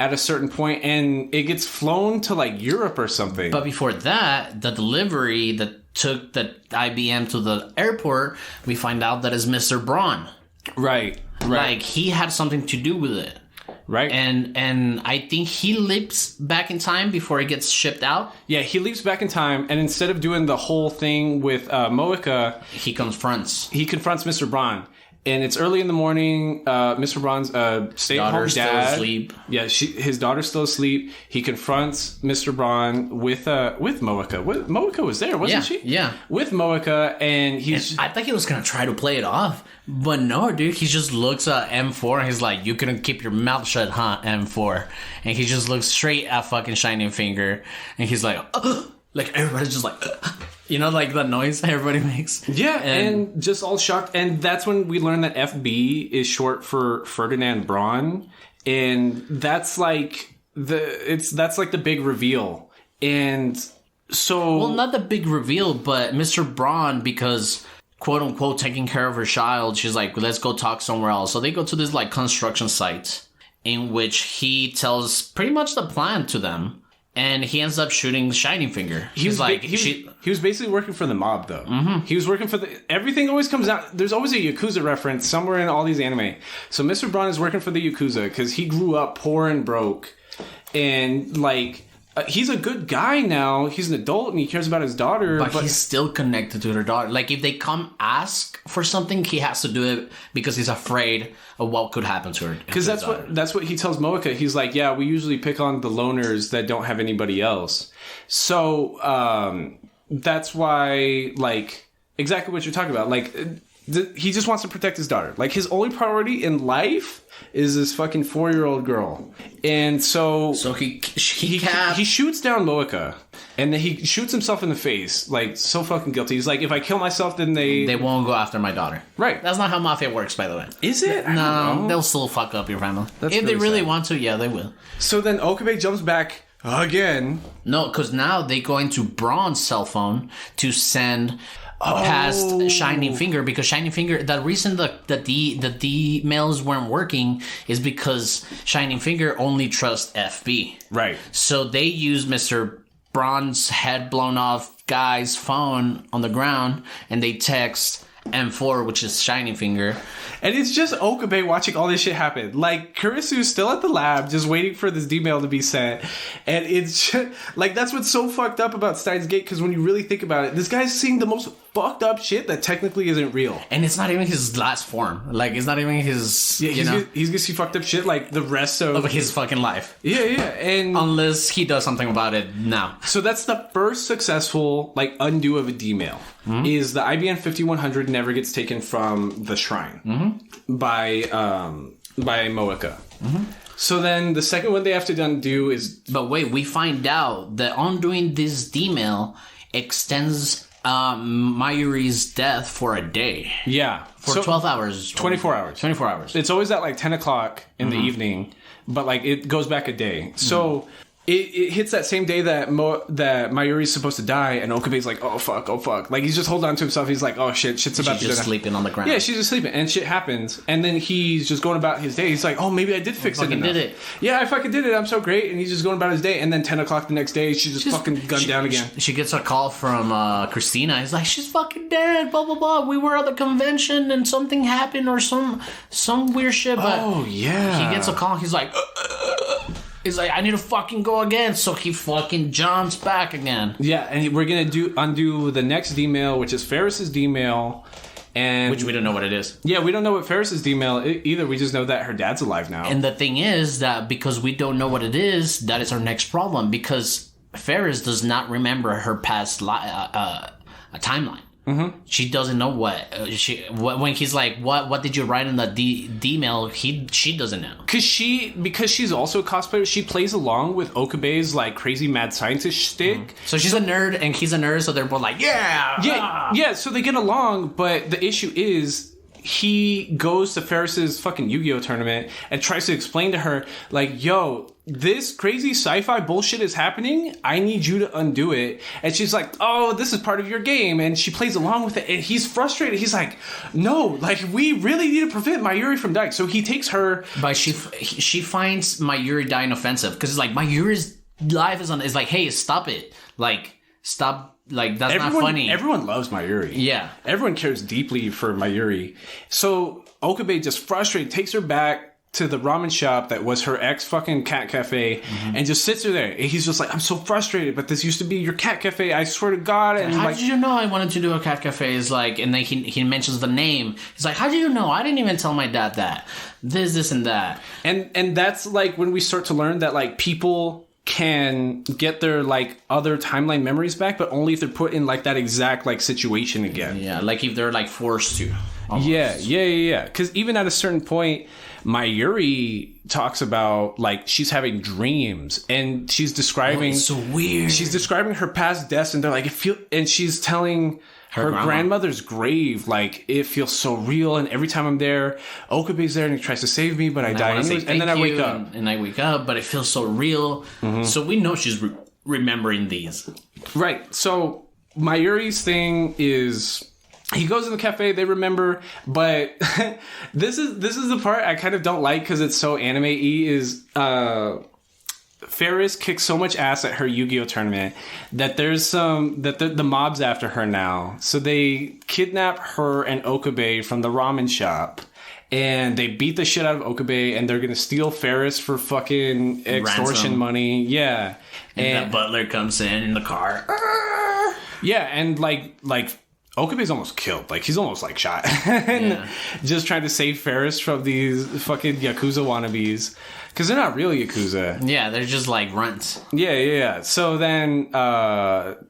at a certain point, and it gets flown to like Europe or something. But before that, the delivery that took the IBM to the airport, we find out that is Mr. Braun. Right. Like, he had something to do with it. Right. And I think he leaps back in time before it gets shipped out. Yeah, he leaps back in time, and instead of doing the whole thing with Moeka... He confronts Mr. Braun. And it's early in the morning. Mr. Braun's stay-at-home dad. Still asleep. Yeah, his daughter's still asleep. He confronts Mr. Braun with Moeka. Moeka was there, wasn't she? Yeah. With Moeka, and he's... And I thought he was going to try to play it off. But no, dude. He just looks at M4 and he's like, you couldn't keep your mouth shut, huh, M4? And he just looks straight at fucking Shining Finger. And he's like, like, everybody's just like... You know, like the noise everybody makes? Yeah, and just all shocked. And that's when we learn that FB is short for Ferdinand Braun. and that's like the big reveal. And so, well, not the big reveal, but Mr. Braun, because quote unquote taking care of her child, she's like, let's go talk somewhere else. So they go to this like construction site in which he tells pretty much the plan to them. And he ends up shooting Shining Finger. He was basically working for the mob, though. Mm-hmm. He was working for everything always comes out. There's always a Yakuza reference somewhere in all these anime. So Mr. Braun is working for the Yakuza because he grew up poor and broke. And, like, he's a good guy now. He's an adult and he cares about his daughter. But he's still connected to their daughter. Like, if they come ask for something, he has to do it because he's afraid of what could happen to her. Because that's what he tells Moeka. He's like, yeah, we usually pick on the loners that don't have anybody else. So that's why, like, exactly what you're talking about. Like, he just wants to protect his daughter. Like, his only priority in life is this fucking 4-year-old girl. And so he shoots down Moeka, and then he shoots himself in the face, like, so fucking guilty. He's like, if I kill myself, then they won't go after my daughter. Right. That's not how mafia works, by the way. Is it? No, they'll still fuck up your family. If they really want to, yeah, they will. So then Okabe jumps back again. No, because now they go into Braun's cell phone to send past Shining Finger, because Shining Finger, the reason that the mails weren't working is because Shining Finger only trusts FB. Right. So they use Mr. Braun's head blown off guy's phone on the ground, and they text M4, which is Shining Finger. And it's just Okabe watching all this shit happen. Like, Kurisu's still at the lab, just waiting for this D-mail to be sent. And it's just, like, that's what's so fucked up about Steins Gate, because when you really think about it, this guy's seeing the most fucked up shit that technically isn't real. And it's not even his last form. Like, it's not even his, he's gonna see fucked up shit like the rest of his fucking life. Yeah, and unless he does something about it now. So that's the first successful, like, undo of a D-mail. Mm-hmm. Is the IBN 5100 never gets taken from the shrine by Moeka. Mm-hmm. So then the second one they have to undo is... But wait, we find out that undoing this D-mail extends Mayuri's death for a day. Yeah. For 12 hours. 24 hours. 24 hours. It's always at like 10 o'clock in the evening, but like it goes back a day. So... It hits that same day that Mayuri's supposed to die, and Okabe's like, oh fuck. Like, he's just holding on to himself. He's like, oh shit's about to die. She's just sleeping on the ground. Yeah, she's just sleeping, and shit happens. And then he's just going about his day. He's like, oh, maybe I did fix it enough. Did it. Yeah, I fucking did it. I'm so great. And he's just going about his day. And then 10 o'clock the next day, she's fucking gunned down again. She gets a call from Christina. He's like, she's fucking dead, blah, blah, blah. We were at the convention, and something happened, or some weird shit. But oh, yeah. He gets a call. He's like... He's like, I need to fucking go again. So he fucking jumps back again. Yeah, and we're going to undo the next D-mail, which is Ferris's D-mail. And which we don't know what it is. Yeah, we don't know what Ferris's D-mail either. We just know that her dad's alive now. And the thing is that because we don't know what it is, that is our next problem. Because Ferris does not remember her past timeline. Mm-hmm. She doesn't know when he's like, what did you write in the D-mail? She doesn't know. Because she's also a cosplayer, she plays along with Okabe's like crazy mad scientist shtick. Mm-hmm. So she's a nerd and he's a nerd, so they're both like, yeah. So they get along, but the issue is he goes to Ferris's fucking Yu-Gi-Oh tournament and tries to explain to her, like, yo, this crazy sci-fi bullshit is happening. I need you to undo it. And she's like, oh, this is part of your game. And she plays along with it. And he's frustrated. He's like, no, like, we really need to prevent Mayuri from dying. So he takes her. But she finds Mayuri dying offensive. Because it's like, Mayuri's life is like, hey, stop it. Like, stop. Like, that's not funny. Everyone loves Mayuri. Yeah. Everyone cares deeply for Mayuri. So Okabe, just frustrated, takes her back to the ramen shop that was her ex fucking cat cafe, and just sits her there. And he's just like, I'm so frustrated, but this used to be your cat cafe. I swear to God. And how did you know I wanted to do a cat cafe? Is like, and then he mentions the name. He's like, how do you know? I didn't even tell my dad that. This, and that. And that's like when we start to learn that like people can get their like other timeline memories back, but only if they're put in like that exact like situation again. Yeah, like if they're like forced to. Almost. Yeah. Because even at a certain point, Mayuri talks about like she's having dreams, and she's describing. It's so weird. She's describing her past deaths, and they're like, and she's telling her grandmother's grave, like, it feels so real. And every time I'm there, Okabe's there and he tries to save me, but I die anyways. And then I wake up. And I wake up, but it feels so real. So we know she's remembering these. Right. So Mayuri's thing is... He goes in the cafe, they remember, but this is the part I kind of don't like because it's so anime-y, is Ferris kicks so much ass at her Yu-Gi-Oh tournament that the mob's after her now. So they kidnap her and Okabe from the ramen shop. And they beat the shit out of Okabe, and they're gonna steal Ferris for fucking extortion money. Yeah. And the butler comes in the car. Yeah, and like Okabe's almost killed. Like, he's almost, like, shot. And just trying to save Ferris from these fucking Yakuza wannabes. Because they're not real Yakuza. Yeah, they're just, like, runts. Yeah. So then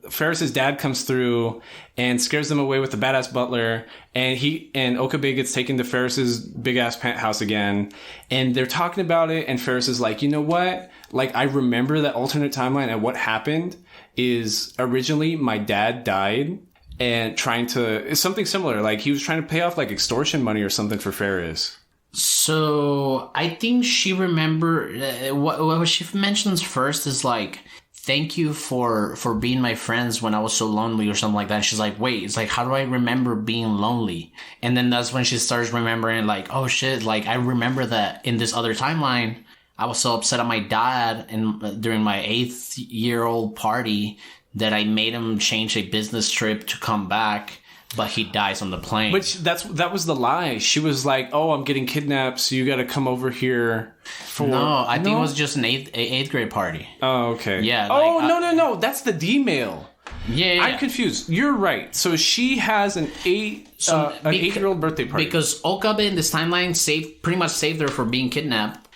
Ferris's dad comes through and scares them away with the badass butler. And Okabe gets taken to Ferris's big-ass penthouse again. And they're talking about it. And Ferris is like, you know what? Like, I remember that alternate timeline. And what happened is originally my dad died. And it's something similar. Like, he was trying to pay off, like, extortion money or something for Ferris. So, I think she what she mentions first is, like, thank you for being my friends when I was so lonely or something like that. And she's like, wait, it's like, how do I remember being lonely? And then that's when she starts remembering, like, oh, shit, like, I remember that in this other timeline, I was so upset at my dad during my 8th-year-old party that I made him change a business trip to come back, but he dies on the plane. Which that was the lie. She was like, "Oh, I'm getting kidnapped, so you got to come over here for." No, I think it was just an eighth grade party. Oh, okay. Yeah. Oh, no, that's the D mail. Yeah, I'm confused. You're right. So she has an 8-year-old birthday party because Okabe in this timeline pretty much saved her for being kidnapped.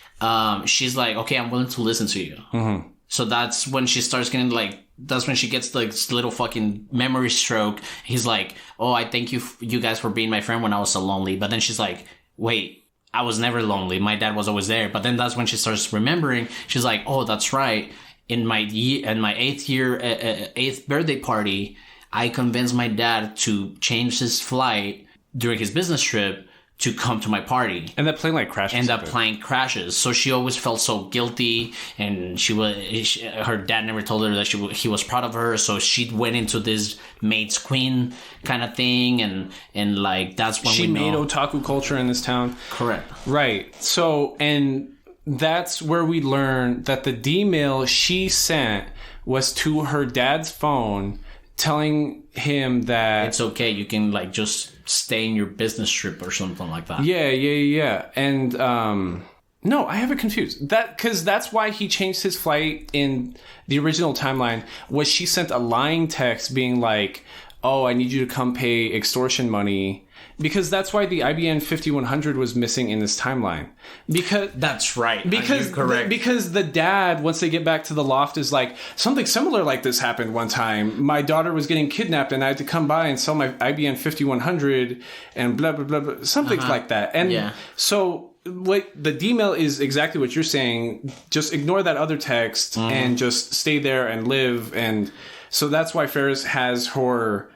She's like, okay, I'm willing to listen to you. Mm-hmm. So that's when she starts getting like. That's when she gets like this little fucking memory stroke. He's like, oh, I thank you guys for being my friend when I was so lonely. But then she's like, wait, I was never lonely. My dad was always there. But then that's when she starts remembering. She's like, oh, that's right. In my 8th birthday party, I convinced my dad to change his flight during his business trip to come to my party. And that plane like crashes. And that plane crashes. So she always felt so guilty, and her dad never told her that he was proud of her. So she went into this maid's queen kind of thing, and like that's when she made otaku culture in this town. Correct. Right. So, and that's where we learn that the D-mail she sent was to her dad's phone, telling him that it's okay, you can like just stay in your business trip or something like that. Yeah. And no, I have it confused. Because that's why he changed his flight in the original timeline. Was she sent a lying text being like, "Oh, I need you to come pay extortion money." Because that's why the IBN 5100 was missing in this timeline. Because that's right. Because correct. Because the dad, once they get back to the loft, is like, something similar like this happened one time. My daughter was getting kidnapped, and I had to come by and sell my IBN 5100, and blah blah blah, blah something like that. And so what the D-mail is exactly what you're saying. Just ignore that other text and just stay there and live. And so that's why Ferris has her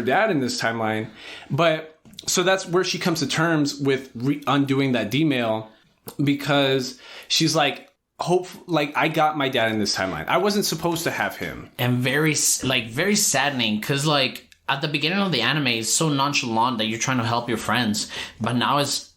dad in this timeline, but. So that's where she comes to terms with undoing that D-mail, because she's like, I got my dad in this timeline. I wasn't supposed to have him. And very saddening, because like at the beginning of the anime, it's so nonchalant that you're trying to help your friends, but now is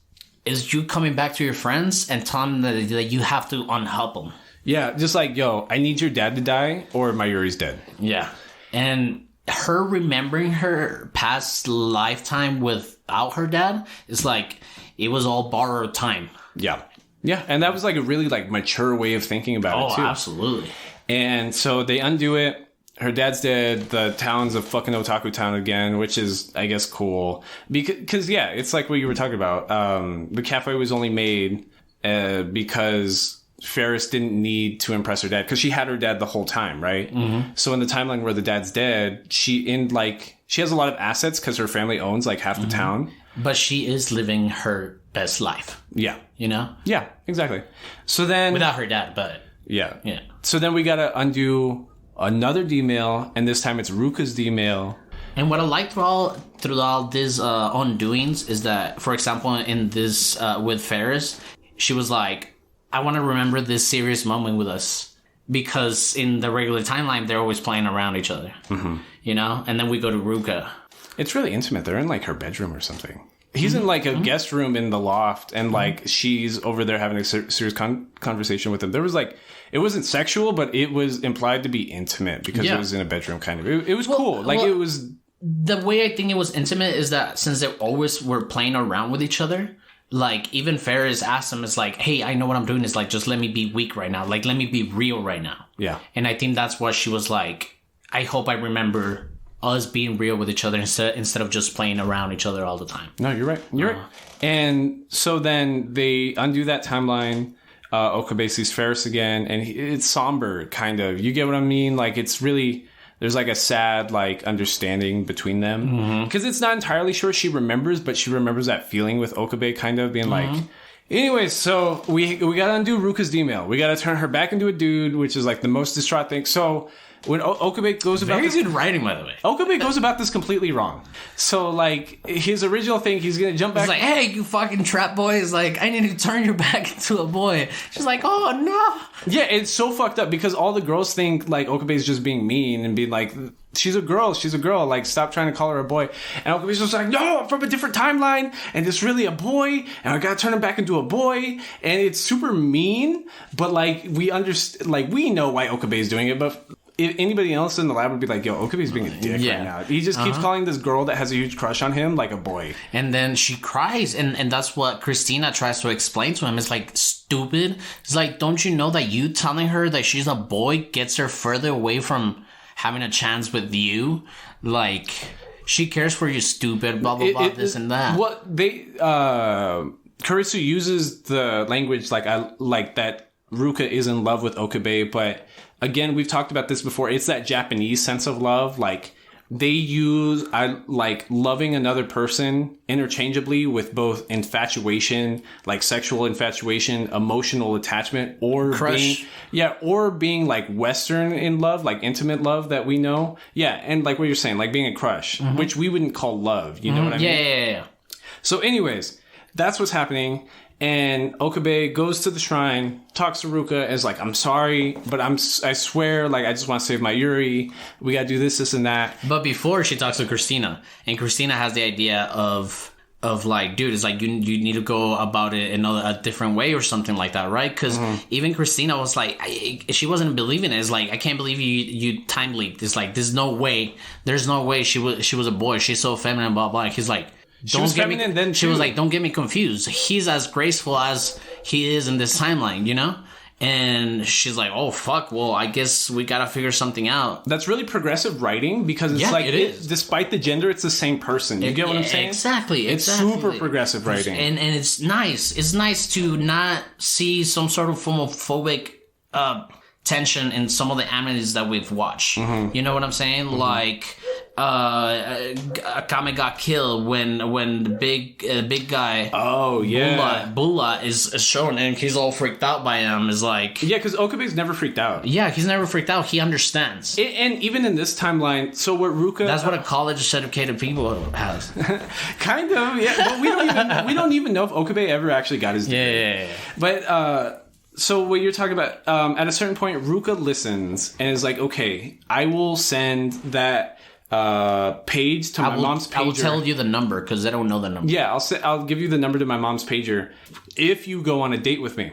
you coming back to your friends and telling them that you have to unhelp them. Yeah, just like, yo, I need your dad to die or Mayuri's dead. Yeah, and her remembering her past lifetime without her dad is like it was all borrowed time. Yeah, and that was like a really like mature way of thinking about it too. Oh, absolutely. And so they undo it. Her dad's dead. The town's a fucking otaku town again, which is, I guess, cool because yeah, it's like what you were talking about. The cafe was only made because Ferris didn't need to impress her dad because she had her dad the whole time, right? Mm-hmm. So in the timeline where the dad's dead, she has a lot of assets because her family owns like half the town. But she is living her best life. Yeah. You know? Yeah, exactly. So then... Without her dad, but... Yeah. So then we got to undo another D-mail, and this time it's Ruka's D-mail, And what I like throughout these undoings is that, for example, in this with Ferris, she was like, I want to remember this serious moment with us. Because in the regular timeline, they're always playing around each other. Mm-hmm. You know? And then we go to Ruka. It's really intimate. They're in like her bedroom or something. He's in like a guest room in the loft, and like she's over there having a serious conversation with him. There was like, it wasn't sexual, but it was implied to be intimate because it was in a bedroom kind of. It was cool. Like it was. The way I think it was intimate is that since they always were playing around with each other, like even Ferris asked him, "It's like, hey, I know what I'm doing. Is like, just let me be weak right now. Like, let me be real right now." Yeah. And I think that's what she was like. I hope I remember us being real with each other instead of just playing around each other all the time. No, you're right. You're right. And so then they undo that timeline. Okabe sees Ferris again, and it's somber, kind of. You get what I mean? Like, it's really... There's like a sad like understanding between them. Because it's not entirely sure she remembers, but she remembers that feeling with Okabe kind of being like... Anyways, so we got to undo Ruka's email. We got to turn her back into a dude, which is like the most distraught thing. So... When Okabe goes about very good writing, by the way. Okabe goes about this completely wrong. So, like, his original thing, he's gonna jump back. He's like, "Hey, you fucking trap boy!" Is like, "I need to turn your back into a boy." She's like, "Oh no!" Yeah, it's so fucked up because all the girls think like Okabe's just being mean and being like, "She's a girl. She's a girl. Like, stop trying to call her a boy." And Okabe's just like, "No, I'm from a different timeline, and it's really a boy, and I gotta turn him back into a boy." And it's super mean, but like we understand, like we know why Okabe's doing it, but. If anybody else in the lab would be like, yo, Okabe's being a dick right now. He just keeps calling this girl that has a huge crush on him like a boy. And then she cries, and that's what Christina tries to explain to him. It's like, stupid. It's like, don't you know that you telling her that she's a boy gets her further away from having a chance with you? Like, she cares for you, stupid, blah, blah, blah, this and that. What they, Kurisu uses the language like that Ruka is in love with Okabe, but... Again, we've talked about this before. It's that Japanese sense of love. Like, they use like loving another person interchangeably with both infatuation, like sexual infatuation, emotional attachment, or crush. being like Western in love, like intimate love that we know. Yeah, and like what you're saying, like being a crush, which we wouldn't call love. You know what I mean? Yeah. So anyways, that's what's happening. And Okabe goes to the shrine, talks to Ruka, and is like, I'm sorry, but I swear, like, I just want to save my Yuri. We got to do this, and that. But before she talks to Christina, and Christina has the idea of like, dude, it's like, you need to go about it a different way or something like that, right? Because even Christina was like, she wasn't believing it. It's like, I can't believe you time leaked. It's like, there's no way she was a boy. She's so feminine, blah, blah. He's like, she was like, don't get me confused. He's as graceful as he is in this timeline, you know? And she's like, oh, fuck. Well, I guess we got to figure something out. That's really progressive writing because it's like, it is. Despite the gender, it's the same person. You get what I'm saying? Exactly. It's super progressive writing. And it's nice. It's nice to not see some sort of homophobic tension in some of the animes that we've watched. You know what I'm saying? Like... Akame got killed when the big guy Bulla is shown and he's all freaked out by him. Is like, yeah, because Okabe's never freaked out. Yeah, he's never freaked out. He understands. And even in this timeline, so what Ruka, that's what a college educated people has. Kind of, yeah. But we don't even know if Okabe ever actually got his degree. Yeah. But so what you're talking about, at a certain point, Ruka listens and is like, okay, I will send that page to my mom's pager. I will tell you the number because I don't know the number. Yeah, I'll give you the number to my mom's pager if you go on a date with me.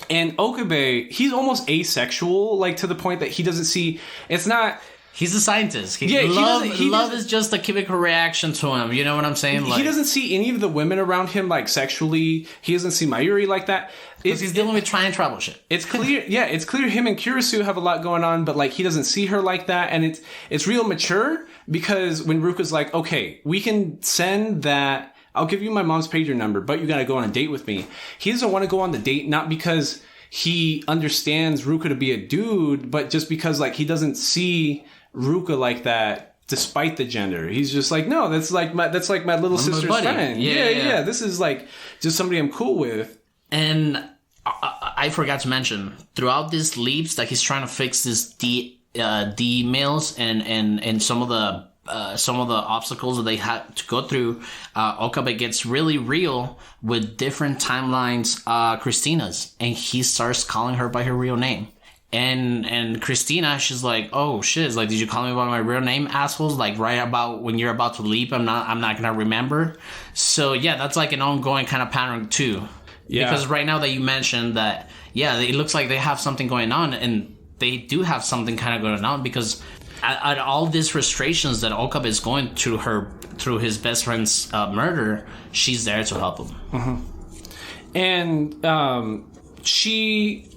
And Okabe, he's almost asexual, like to the point that he doesn't see. It's not. He's a scientist. Love is just a chemical reaction to him. You know what I'm saying? Like, he doesn't see any of the women around him like sexually. He doesn't see Mayuri like that. Because he's dealing with trying trouble shit. It's clear. Yeah, it's clear him and Kurisu have a lot going on, but like he doesn't see her like that, and it's real mature because when Ruka's like, okay, we can send that. I'll give you my mom's pager number, but you got to go on a date with me. He doesn't want to go on the date, not because he understands Ruka to be a dude, but just because like he doesn't see Ruka like that, despite the gender. He's just like, no, that's like my little sister's friend. Yeah. This is like just somebody I'm cool with. And I forgot to mention throughout these leaps that he's trying to fix this D mails and some of the some of the obstacles that they had to go through, Okabe gets really real with different timelines, Christina's, and he starts calling her by her real name. And Christina, she's like, oh shit, it's like, did you call me by my real name, assholes? Like right about when you're about to leap, I'm not gonna remember. So yeah, that's like an ongoing kind of pattern too. Yeah. Because right now that you mentioned that, yeah, it looks like they have something going on, and they do have something kind of going on, because at all these frustrations that Okabe is going through his best friend's murder, she's there to help him. Mm-hmm. And she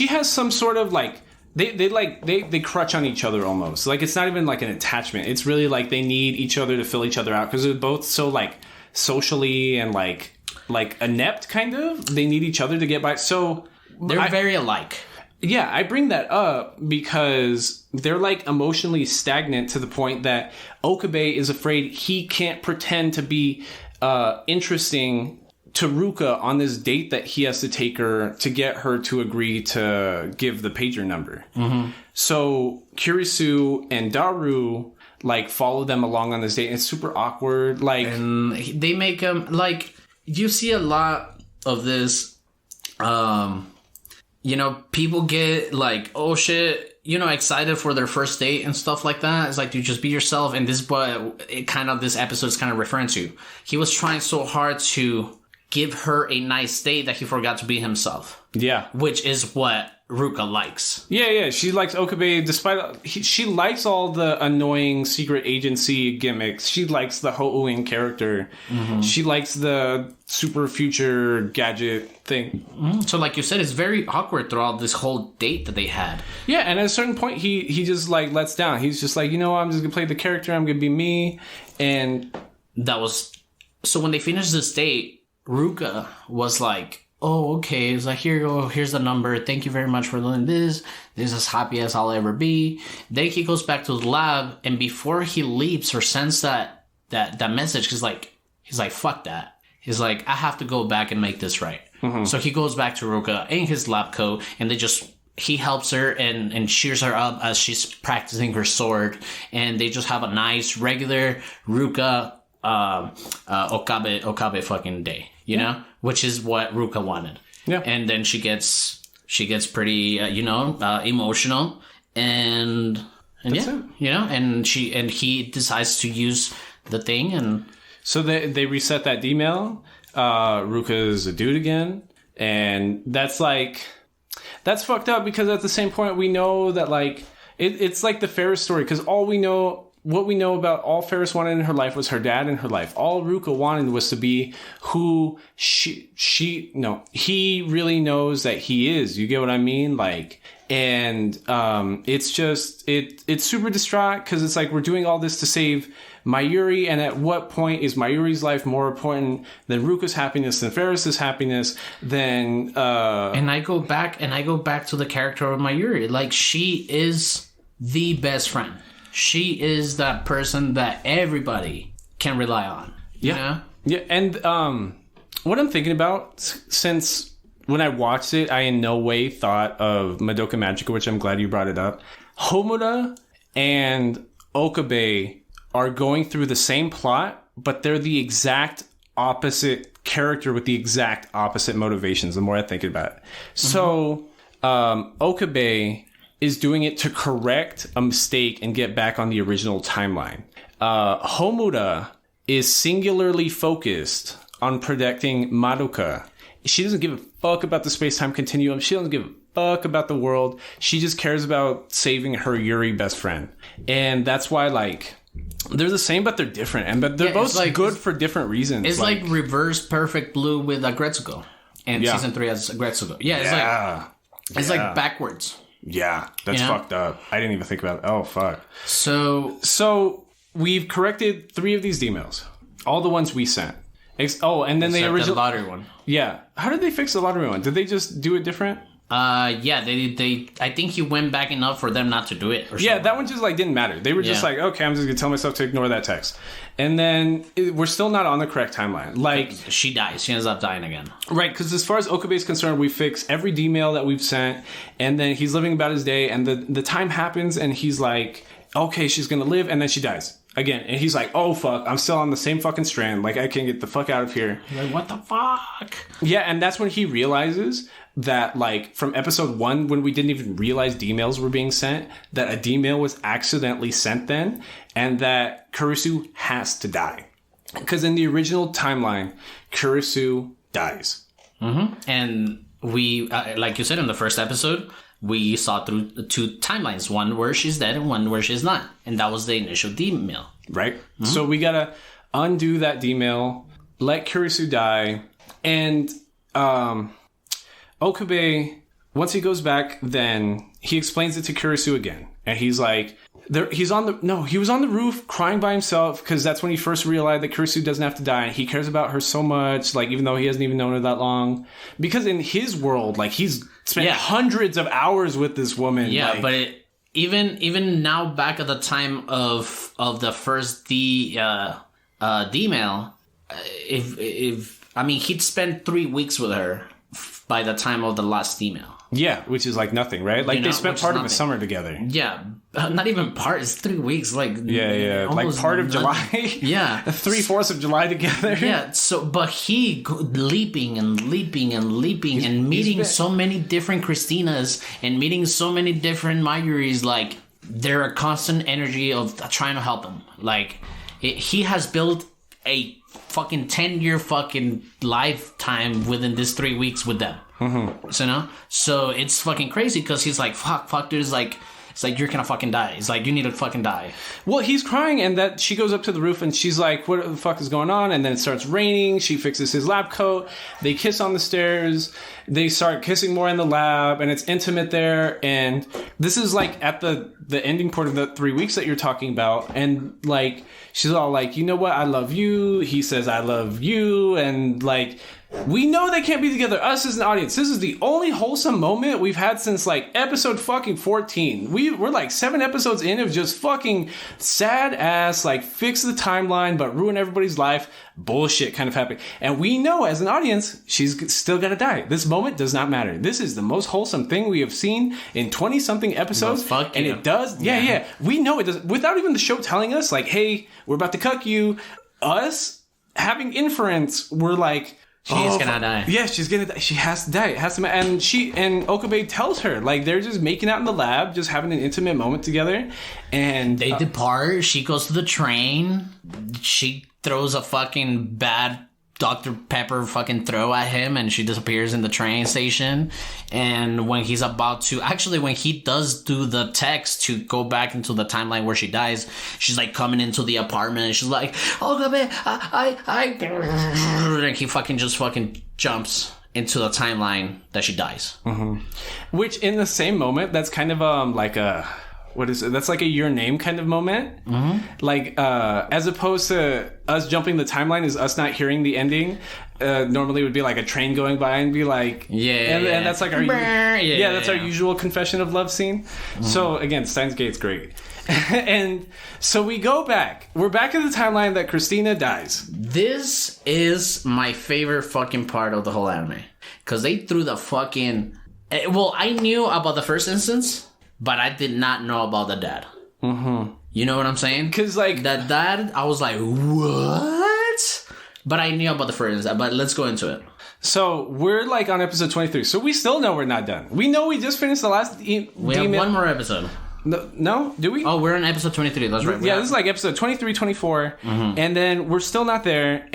has some sort of like they crutch on each other almost. Like it's not even like an attachment. It's really like they need each other to fill each other out, because they're both so like socially and like inept kind of. They need each other to get by. So they're very alike. Yeah, I bring that up because they're like emotionally stagnant to the point that Okabe is afraid he can't pretend to be interesting to Ruka on this date that he has to take her to get her to agree to give the pager number. Mm-hmm. So Kurisu and Daru like follow them along on this date. It's super awkward. Like, and they make them like, you see a lot of this. You know, people get like, oh shit, you know, excited for their first date and stuff like that. It's like, dude, just be yourself. And this is what this episode is kind of referring to. He was trying so hard to give her a nice date that he forgot to be himself. Yeah. Which is what Ruka likes. Yeah. She likes Okabe despite... she likes all the annoying secret agency gimmicks. She likes the Ho'uin character. Mm-hmm. She likes the super future gadget thing. Mm-hmm. So like you said, it's very awkward throughout this whole date that they had. Yeah, and at a certain point, he just like lets down. He's just like, you know what, I'm just going to play the character. I'm going to be me. And... that was... So when they finished this date, Ruka was like, oh, okay. It's like, here you go. Here's the number. Thank you very much for doing this. This is as happy as I'll ever be. Then he goes back to the lab, and before he leaps or sends that message, he's like, fuck that. He's like, I have to go back and make this right. Mm-hmm. So he goes back to Ruka in his lab coat, and he helps her and cheers her up as she's practicing her sword, and they just have a nice regular Ruka Okabe fucking day, you know, which is what Ruka wanted. Yeah. And then she gets pretty emotional, and yeah, you know, and he decides to use the thing, and so they reset that email. Ruka's a dude again, and that's fucked up, because at the same point we know that like it's like the Ferris story, because what we know about all Ferris wanted in her life was her dad in her life. All Ruka wanted was to be who he really knows that he is. You get what I mean? Like, and it's just, it's super distraught, because it's like, we're doing all this to save Mayuri, and at what point is Mayuri's life more important than Ruka's happiness, than Ferris's happiness, than... And I go back to the character of Mayuri. Like, she is the best friend. She is that person that everybody can rely on. You know? Yeah, and what I'm thinking about, since when I watched it, I in no way thought of Madoka Magica, which I'm glad you brought it up. Homura and Okabe are going through the same plot, but they're the exact opposite character with the exact opposite motivations, the more I think about it. Mm-hmm. So, Okabe is doing it to correct a mistake and get back on the original timeline. Homura is singularly focused on protecting Madoka. She doesn't give a fuck about the space-time continuum. She doesn't give a fuck about the world. She just cares about saving her Yuri best friend. And that's why, like, they're the same, but they're different. But they're both like, good for different reasons. It's like reverse Perfect Blue with Agretsuko. And season 3 has Agretsuko. Yeah, it's like backwards. Yeah, that's fucked up. I didn't even think about it. Oh, fuck. So we've corrected 3 of these emails. All the ones we sent. And then the original lottery one. Yeah. How did they fix the lottery one? Did they just do it different? Yeah, they I think he went back enough for them not to do it. Or yeah, that one just like didn't matter. They were just like, okay, I'm just gonna tell myself to ignore that text. And then we're still not on the correct timeline. Like, she dies. She ends up dying again. Right, because as far as Okabe is concerned, we fix every D-mail that we've sent, and then he's living about his day, and the time happens, and he's like, okay, she's gonna live, and then she dies again, and he's like, oh fuck, I'm still on the same fucking strand. Like, I can't get the fuck out of here. Like, what the fuck? Yeah, and that's when he realizes that, like, from episode 1, when we didn't even realize D-mails were being sent, that a D-mail was accidentally sent then, and that Kurisu has to die. Because in the original timeline, Kurisu dies. Mm-hmm. And we, like you said in the first episode, we saw through 2 timelines. One where she's dead and one where she's not. And that was the initial D-mail. Right? Mm-hmm. So we gotta undo that D-mail, let Kurisu die, and Okabe, once he goes back, then he explains it to Kurisu again. And he's like, he was on the roof crying by himself because that's when he first realized that Kurisu doesn't have to die. And he cares about her so much, like, even though he hasn't even known her that long. Because in his world, like, he's spent hundreds of hours with this woman. Yeah, like, but even now, back at the time of the first D-mail, he'd spent 3 weeks with her by the time of the last email. Yeah, which is like nothing, right? Like, they spent part of a summer together. Yeah, not even part. It's 3 weeks. Like, yeah, like part of July. Yeah, 3/4 of July together. Yeah. So, but he leaping and meeting so many different Christinas and meeting so many different Mayuris. Like, they're a constant energy of trying to help him. Like, he has built a fucking 10-year fucking lifetime within this 3 weeks with them. Mm-hmm. So, so it's fucking crazy because he's like, fuck, dude. It's like, you're gonna fucking die. It's like, you need to fucking die. Well, he's crying, and that she goes up to the roof and she's like, what the fuck is going on? And then it starts raining. She fixes his lab coat. They kiss on the stairs. They start kissing more in the lab, and it's intimate there. And this is like at the ending part of the 3 weeks that you're talking about. And like, she's all like, you know what? I love you. He says, I love you. And like, we know they can't be together. Us as an audience, this is the only wholesome moment we've had since like episode fucking 14. We're like 7 episodes in of just fucking sad ass, like, fix the timeline but ruin everybody's life bullshit kind of happening. And we know as an audience, she's still gonna die. This moment does not matter. This is the most wholesome thing we have seen in 20 something episodes. Well, and it does. Yeah. We know it does, without even the show telling us, like, hey, we're about to cuck you. Us having inference, we're like, she's gonna die. Yeah, she's gonna die. She has to die. It has to. And Okabe tells her, like, they're just making out in the lab, just having an intimate moment together. And they depart. She goes to the train. She throws a fucking bad Dr. Pepper fucking throw at him, and she disappears in the train station. And when he's about to, actually, when he does do the text to go back into the timeline where she dies, she's like coming into the apartment, and she's like, oh, come here, and he fucking jumps into the timeline that she dies. Mm-hmm. Which, in the same moment, that's kind of like a, what is it? That's like a your name kind of moment. Mm-hmm. Like, as opposed to us jumping the timeline is us not hearing the ending. Normally it would be like a train going by and be like, and that's like our our usual confession of love scene. Mm-hmm. So again, Steins Gate's great. And so we go back. We're back in the timeline that Christina dies. This is my favorite fucking part of the whole anime. Because they threw the fucking... Well, I knew about the first instance, but I did not know about the dad. Mm-hmm. You know what I'm saying? Because, like... That dad, I was like, what? But I knew about the first instance. But let's go into it. So, we're, like, on episode 23. So, we still know we're not done. We know we just finished the last... We have one more episode. No? Do we? Oh, we're on episode 23. That's right. Yeah, this is like episode 23, 24. Mm-hmm. And then we're still not there.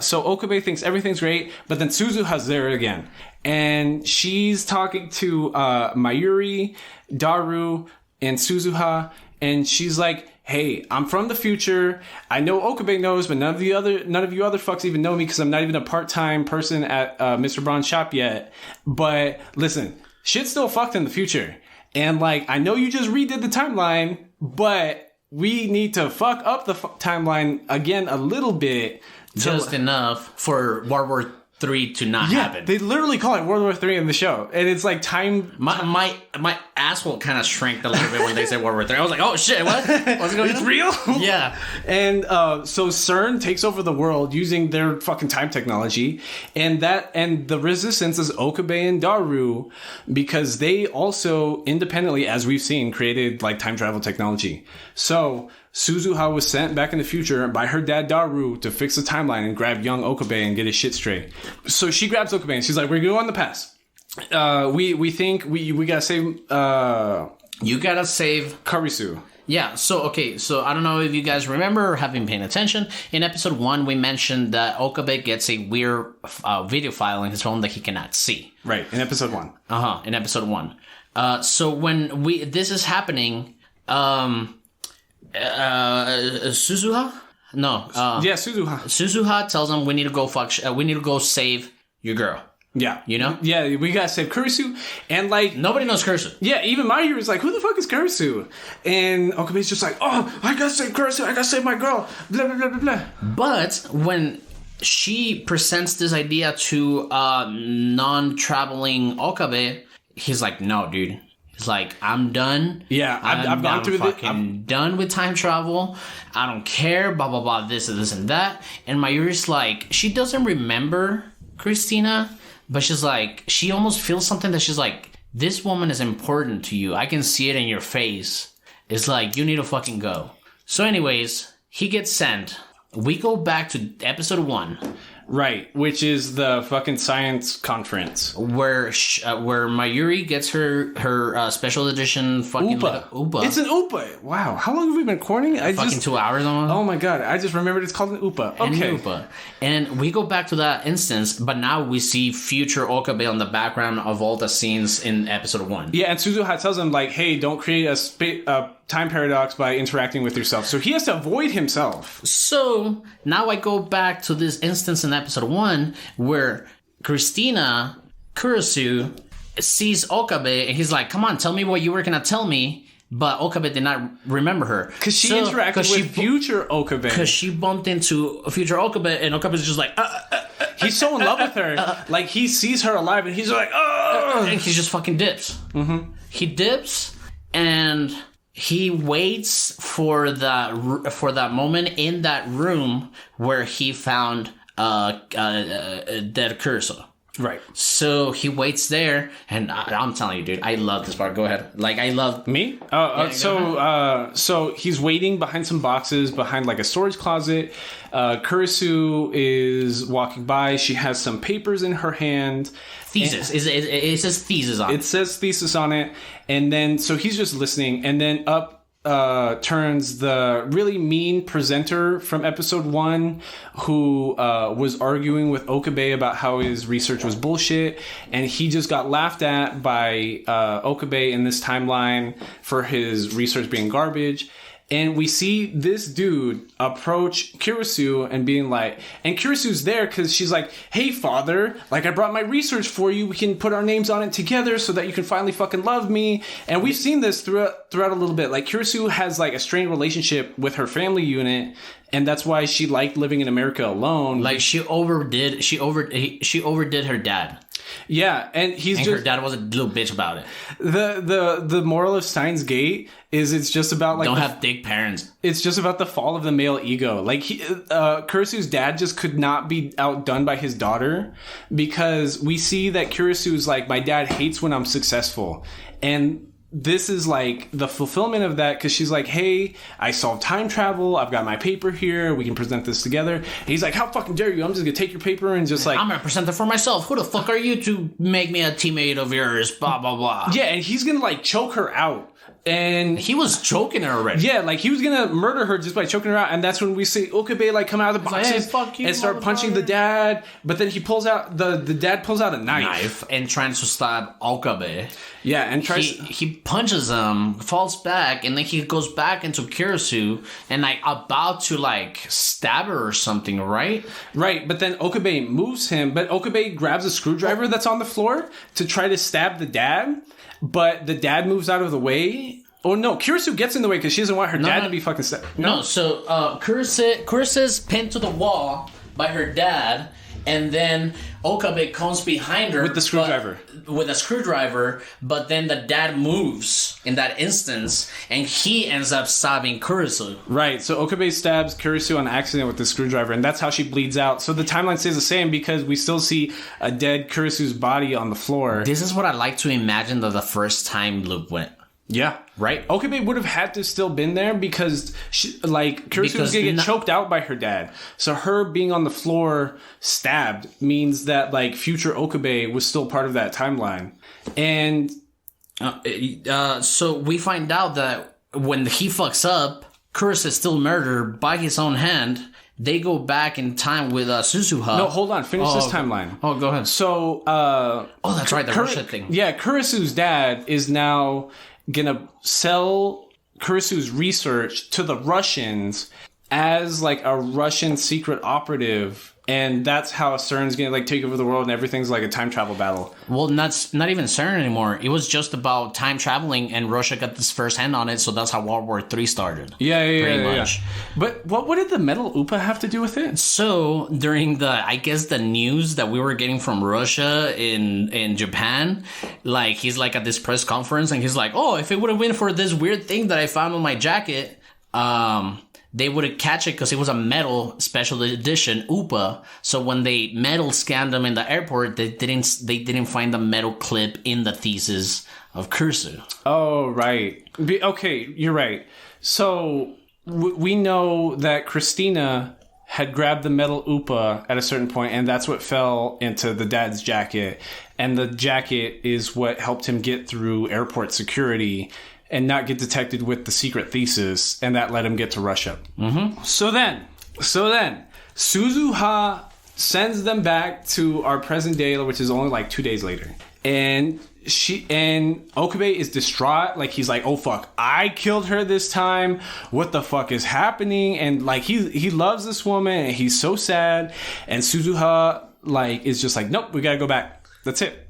So Okabe thinks everything's great. But then Suzuha's there again. And she's talking to Mayuri, Daru, and Suzuha. And she's like, hey, I'm from the future. I know Okabe knows, but none of you other fucks even know me because I'm not even a part-time person at Mr. Braun's shop yet. But listen, shit's still fucked in the future. And, like, I know you just redid the timeline, but we need to fuck up the timeline again a little bit. Just enough for World War III to not happen. They literally call it World War III in the show. And it's like time... My asshole kind of shrank a little bit when they said World War III. I was like, oh, shit, what? What's going on? It's real? Yeah. And so CERN takes over the world using their fucking time technology. And the resistance is Okabe and Daru because they also independently, as we've seen, created like time travel technology. So Suzuha was sent back in the future by her dad Daru to fix the timeline and grab young Okabe and get his shit straight. So she grabs Okabe and she's like, we're going to go on the past. We think we gotta save... you gotta save... Karisu. Yeah, so I don't know if you guys remember or have been paying attention. In episode 1, we mentioned that Okabe gets a weird video file in his phone that he cannot see. Right, in episode 1. In episode 1. So when this is happening... Suzuha? No. Suzuha. Suzuha tells him we need to go save your girl. Yeah. You know? Yeah, we gotta save Kurisu. And like... Nobody knows Kurisu. Yeah, even my hero is like, who the fuck is Kurisu? And Okabe's just like, oh, I gotta save Kurisu. I gotta save my girl. Blah, blah, blah, blah, blah. But when she presents this idea to non-traveling Okabe, he's like, no, dude. He's like, I'm done. Yeah, I've gone through this. I'm done with time travel. I don't care. Blah, blah, blah. This and this and that. And Mayuri's like, she doesn't remember Christina, but she's like, she almost feels something that she's like, this woman is important to you. I can see it in your face. It's like, you need to fucking go. So anyways, he gets sent. We go back to episode 1. Right, which is the fucking science conference. Where Mayuri gets her special edition fucking Upa. It's an Upa. Wow, how long have we been recording? Fucking 2 hours almost. Oh my god, I just remembered it's called an Upa. Okay. An Upa. And we go back to that instance, but now we see future Okabe on the background of all the scenes in episode 1. Yeah, and Suzuha tells him, like, hey, don't create a time paradox by interacting with yourself. So he has to avoid himself. So now I go back to this instance in episode 1 where Christina Kurisu sees Okabe and he's like, come on, tell me what you were going to tell me. But Okabe did not remember her. Because she interacted with future Okabe. Because she bumped into future Okabe and Okabe's just like, he's so in love with her. Like, he sees her alive and he's like, and he just fucking dips. Mm-hmm. He dips and... he waits for that moment in that room where he found dead Kurisu. Right. So he waits there, and I'm telling you, dude, I love this part. Go ahead. Like, I love... Me? So he's waiting behind some boxes, behind like a storage closet. Kurisu is walking by. She has some papers in her hand. Thesis. It says thesis on it. It says thesis on it. And then, so he's just listening. And then up turns the really mean presenter from episode 1 who was arguing with Okabe about how his research was bullshit. And he just got laughed at by Okabe in this timeline for his research being garbage. And we see this dude approach Kurisu and being like, and Kurisu's there because she's like, hey, father, like, I brought my research for you. We can put our names on it together so that you can finally fucking love me. And we've seen this throughout a little bit. Like, Kurisu has like a strained relationship with her family unit. And that's why she liked living in America alone. Like, she overdid her dad. Yeah, and her dad was a little bitch about it. The moral of Steins Gate is it's just about like don't have dick parents. It's just about the fall of the male ego. Like Kurisu's dad just could not be outdone by his daughter because we see that Kurisu's like, my dad hates when I'm successful, and this is like the fulfillment of that because she's like, hey, I solved time travel. I've got my paper here. We can present this together. And he's like, how fucking dare you? I'm just going to take your paper and just like... I'm going to present it for myself. Who the fuck are you to make me a teammate of yours? Blah, blah, blah. Yeah, and he's going to like choke her out. And he was choking her already. Yeah, like he was gonna murder her just by choking her out. And that's when we see Okabe like come out of the boxes like, hey, fuck you, and start punching the dad. But then he pulls out the dad pulls out a knife and tries to stab Okabe. Yeah, and tries he punches him, falls back, and then he goes back into Kurisu and like about to like stab her or something, right? Right, but then Okabe moves him, but Okabe grabs a screwdriver that's on the floor to try to stab the dad. But the dad moves out of the way. Oh no, Kurisu gets in the way because she doesn't want her dad to be fucking stabbed. No, so Kurisu's pinned to the wall by her dad, and then Okabe comes behind her with the screwdriver. But then the dad moves in that instance, and he ends up stabbing Kurisu. Right, so Okabe stabs Kurisu on accident with the screwdriver, and that's how she bleeds out. So the timeline stays the same because we still see a dead Kurisu's body on the floor. This is what I like to imagine that the first time loop went. Yeah. Right? Okabe would have had to still been there because Kurisu was Because gonna get choked out by her dad. So her being on the floor stabbed means that like future Okabe was still part of that timeline. And so we find out that when he fucks up, Kurisu is still murdered by his own hand. They go back in time with Suzuha. no, hold on, finish this timeline. Oh, go ahead. So That's right, the Russia thing. Yeah, Kurisu's dad is now gonna sell Kurisu's research to the Russians as like a Russian secret operative, and that's how CERN's gonna like take over the world, and everything's like a time travel battle. Well, not even CERN anymore. It was just about time traveling, and Russia got this first hand on it, so that's how World War III started. Pretty much. But what did the metal Upa have to do with it? So during the news that we were getting from Russia in Japan, like he's like at this press conference and he's like, oh, if it would have been for this weird thing that I found on my jacket, they wouldn't catch it because it was a metal special edition Upa. So when they metal scanned them in the airport, they didn't find the metal clip in the thesis of Kurisu. Oh, right. Okay, you're right. So we know that Christina had grabbed the metal Upa at a certain point, and that's what fell into the dad's jacket. And the jacket is what helped him get through airport security and not get detected with the secret thesis, and that let him get to Russia. Mm-hmm. So then, Suzuha sends them back to our present day, which is only like 2 days later. And Okabe is distraught. Like, he's like, oh fuck, I killed her this time. What the fuck is happening? And like, he loves this woman and he's so sad. And Suzuha like is just like, nope, we gotta go back. That's it.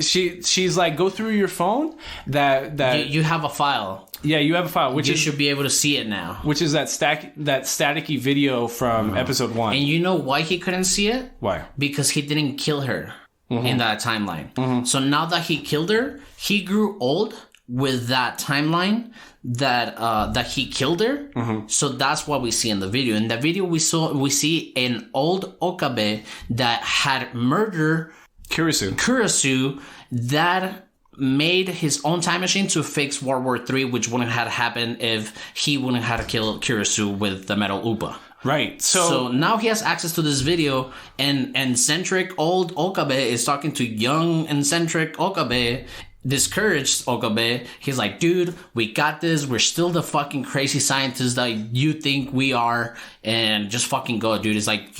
She's like, go through your phone. That you have a file. Yeah, you have a file, which you should be able to see it now. Which is that staticky video from episode 1. And you know why he couldn't see it? Why? Because he didn't kill her in that timeline. Mm-hmm. So now that he killed her, he grew old with that timeline that he killed her. Mm-hmm. So that's what we see in the video. In the video, we see an old Okabe that had murdered Kurisu that made his own time machine to fix World War III, which wouldn't have happened if he wouldn't have killed Kurisu with the metal Upa. Right. So now he has access to this video, and eccentric old Okabe is talking to young eccentric Okabe, discouraged Okabe. He's like, dude, we got this. We're still the fucking crazy scientists that you think we are, and just fucking go, dude. It's like,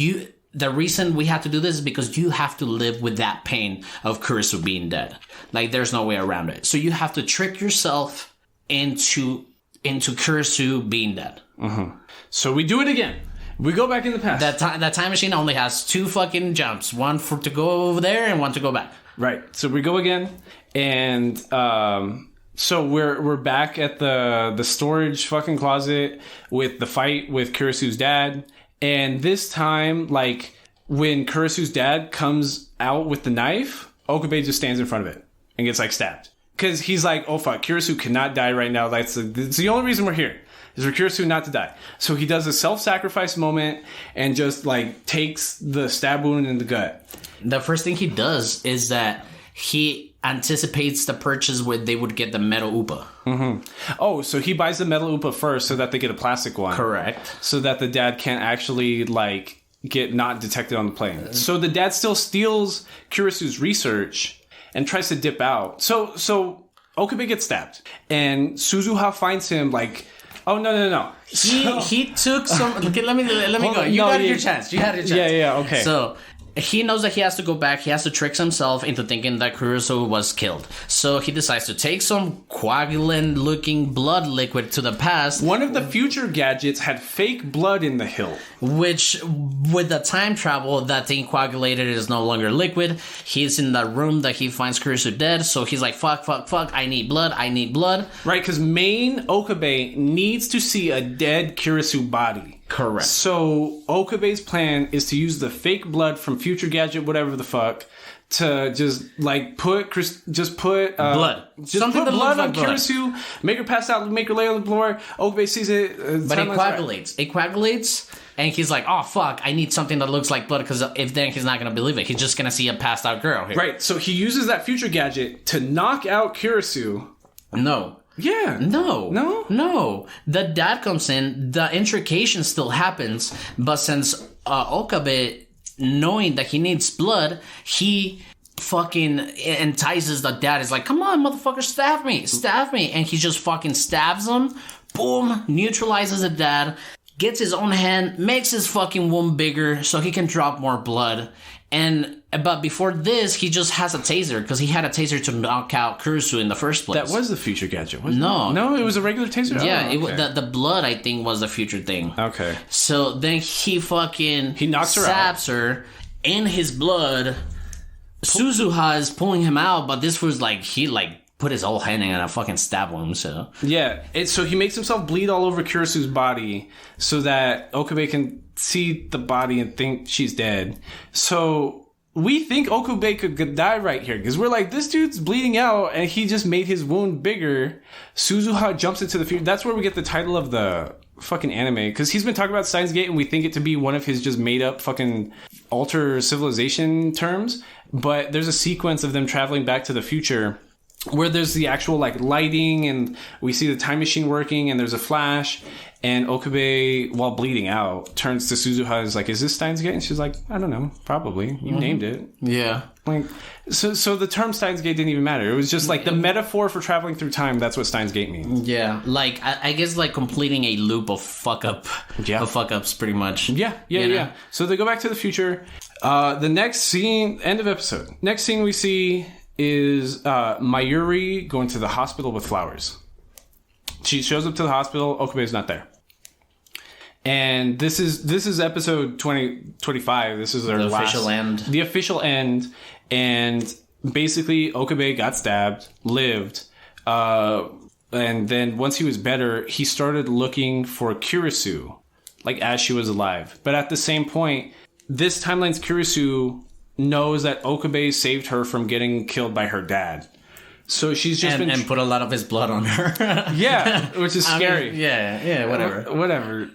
the reason we have to do this is because you have to live with that pain of Kurisu being dead. Like, there's no way around it. So you have to trick yourself into Kurisu being dead. Mm-hmm. So we do it again. We go back in the past. That time machine only has 2 fucking jumps. One to go over there and one to go back. Right. So we go again. And so we're back at the storage fucking closet with the fight with Kurisu's dad. And this time, like, when Kurisu's dad comes out with the knife, Okabe just stands in front of it and gets, like, stabbed. Because he's like, oh, fuck, Kurisu cannot die right now. That's the only reason we're here, is for Kurisu not to die. So he does a self-sacrifice moment and just, like, takes the stab wound in the gut. The first thing he does is that he anticipates the purchase where they would get the metal Upa. Mm-hmm. Oh, so he buys the metal Upa first so that they get a plastic one. Correct. So that the dad can't actually, like, get not detected on the plane. So the dad still steals Kurisu's research and tries to dip out. So Okabe gets stabbed. And Suzuha finds him, like, oh, no. He took some... Okay, let me go. You had your chance. Yeah, okay. So... he knows that he has to go back. He has to trick himself into thinking that Kurisu was killed. So he decides to take some coagulant-looking blood liquid to the past. One of the future gadgets had fake blood in the hilt. Which, with the time travel, that thing coagulated is no longer liquid. He's in the room that he finds Kurisu dead. So he's like, fuck. I need blood. Right, because main Okabe needs to see a dead Kurisu body. Correct. So Okabe's plan is to use the fake blood from Future Gadget, whatever the fuck, to just like put blood. Just put blood on Kurisu, make her pass out, make her lay on the floor. Okabe sees it, but it coagulates. It coagulates, and he's like, "Oh fuck! I need something that looks like blood because if then he's not gonna believe it. He's just gonna see a passed out girl here." Right. So he uses that Future Gadget to knock out Kurisu. No. Yeah. No. The dad comes in, the intrication still happens, but since Okabe, knowing that he needs blood, he fucking entices the dad. He's like, come on, motherfucker, stab me. And he just fucking stabs him. Boom, neutralizes the dad, gets his own hand, makes his fucking wound bigger so he can drop more blood. But before this, he just has a taser, because he had a taser to knock out Kurisu in the first place. That was the future gadget, wasn't No. it? No, it was a regular taser? Yeah, oh, okay. the blood, I think, was the future thing. Okay. So then he knocks her out. stabs her in his blood. Suzuha is pulling him out, but this was like, he put his whole hand in and I fucking stabbed him, so. Yeah, so he makes himself bleed all over Kurisu's body so that Okabe can see the body and think she's dead. So we think Okabe could die right here, because we're like, this dude's bleeding out and he just made his wound bigger. Suzuha jumps into the future. That's where we get the title of the fucking anime, because he's been talking about Steins Gate and we think it to be one of his just made up fucking alter civilization terms. But there's a sequence of them traveling back to the future where there's the actual lighting and we see the time machine working and there's a flash, and Okabe, while bleeding out, turns to Suzuha and is like, is this Steins Gate? And she's like, I don't know, probably. You named it. Yeah. So the term Steins Gate didn't even matter. It was just the metaphor for traveling through time. That's what Steins Gate means. Yeah. I guess completing a loop of fuck ups pretty much. Yeah. So they go back to the future. The next scene, end of episode. Next scene we see is Mayuri going to the hospital with flowers. She shows up to the hospital. Okabe's not there. And this is episode 25. This is their official end. The official end. And basically, Okabe got stabbed, lived, and then once he was better, he started looking for Kurisu, as she was alive. But at the same point, this timeline's Kurisu knows that Okabe saved her from getting killed by her dad. So she's just and put a lot of his blood on her. Yeah, which is scary. Whatever.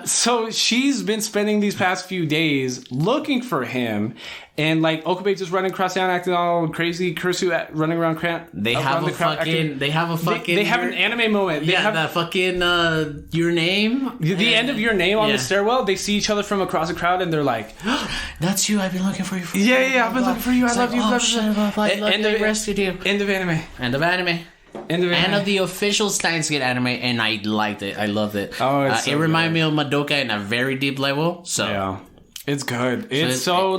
So she's been spending these past few days looking for him, and Okabe just running across town acting all crazy, Kurisu running around They have an anime moment. They have the fucking your name. The end of your name on the stairwell. They see each other from across the crowd and they're like, that's you. I've been looking for you for I've been looking for you. I love you. I rescued you. End of anime. And of the official Steins Gate anime, and I liked it. I loved it. Oh, it's it reminded me of Madoka in a very deep level. So yeah, it's good. It's so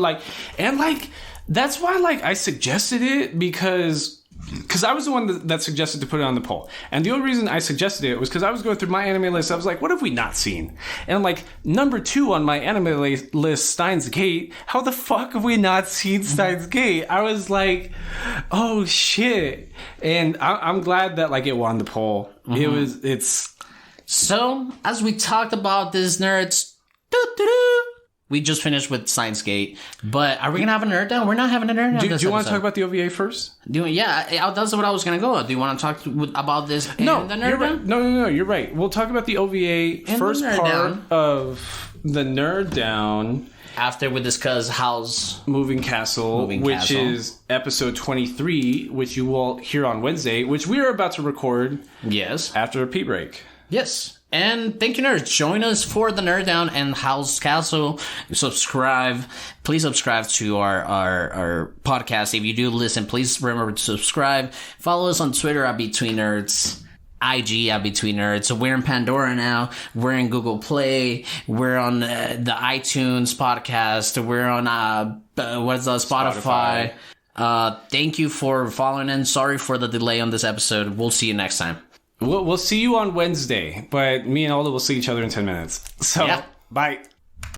that's why I suggested it because I was the one that suggested to put it on the poll. And the only reason I suggested it was because I was going through my anime list. I was like, what have we not seen? And number 2 on my anime list, Steins Gate. How the fuck have we not seen Steins Gate? I was like, oh shit. And I'm glad that it won the poll. It's so as we talked about this, nerds. We just finished with Steins Gate, but are we gonna have a nerd down? We're not having a nerd down. Do you want to talk about the OVA first? That's what I was gonna go. Do you want to talk about this? No, the nerd down? Right. No, you're right. We'll talk about the OVA first part of the nerd down. After we discuss Howl's Moving Castle, which is episode 23, which you will hear on Wednesday, which we are about to record. Yes. After a pee break. Yes. And thank you, nerds. Join us for the Nerd Down and Howl's Castle. Subscribe. Please subscribe to our podcast. If you do listen, please remember to subscribe. Follow us on Twitter at Between Nerds. IG at Between Nerds. So we're in Pandora now. We're in Google Play. We're on the iTunes podcast. We're on Spotify. Thank you for following in. Sorry for the delay on this episode. We'll see you next time. We'll see you on Wednesday, but me and Aldo will see each other in 10 minutes. So, Bye.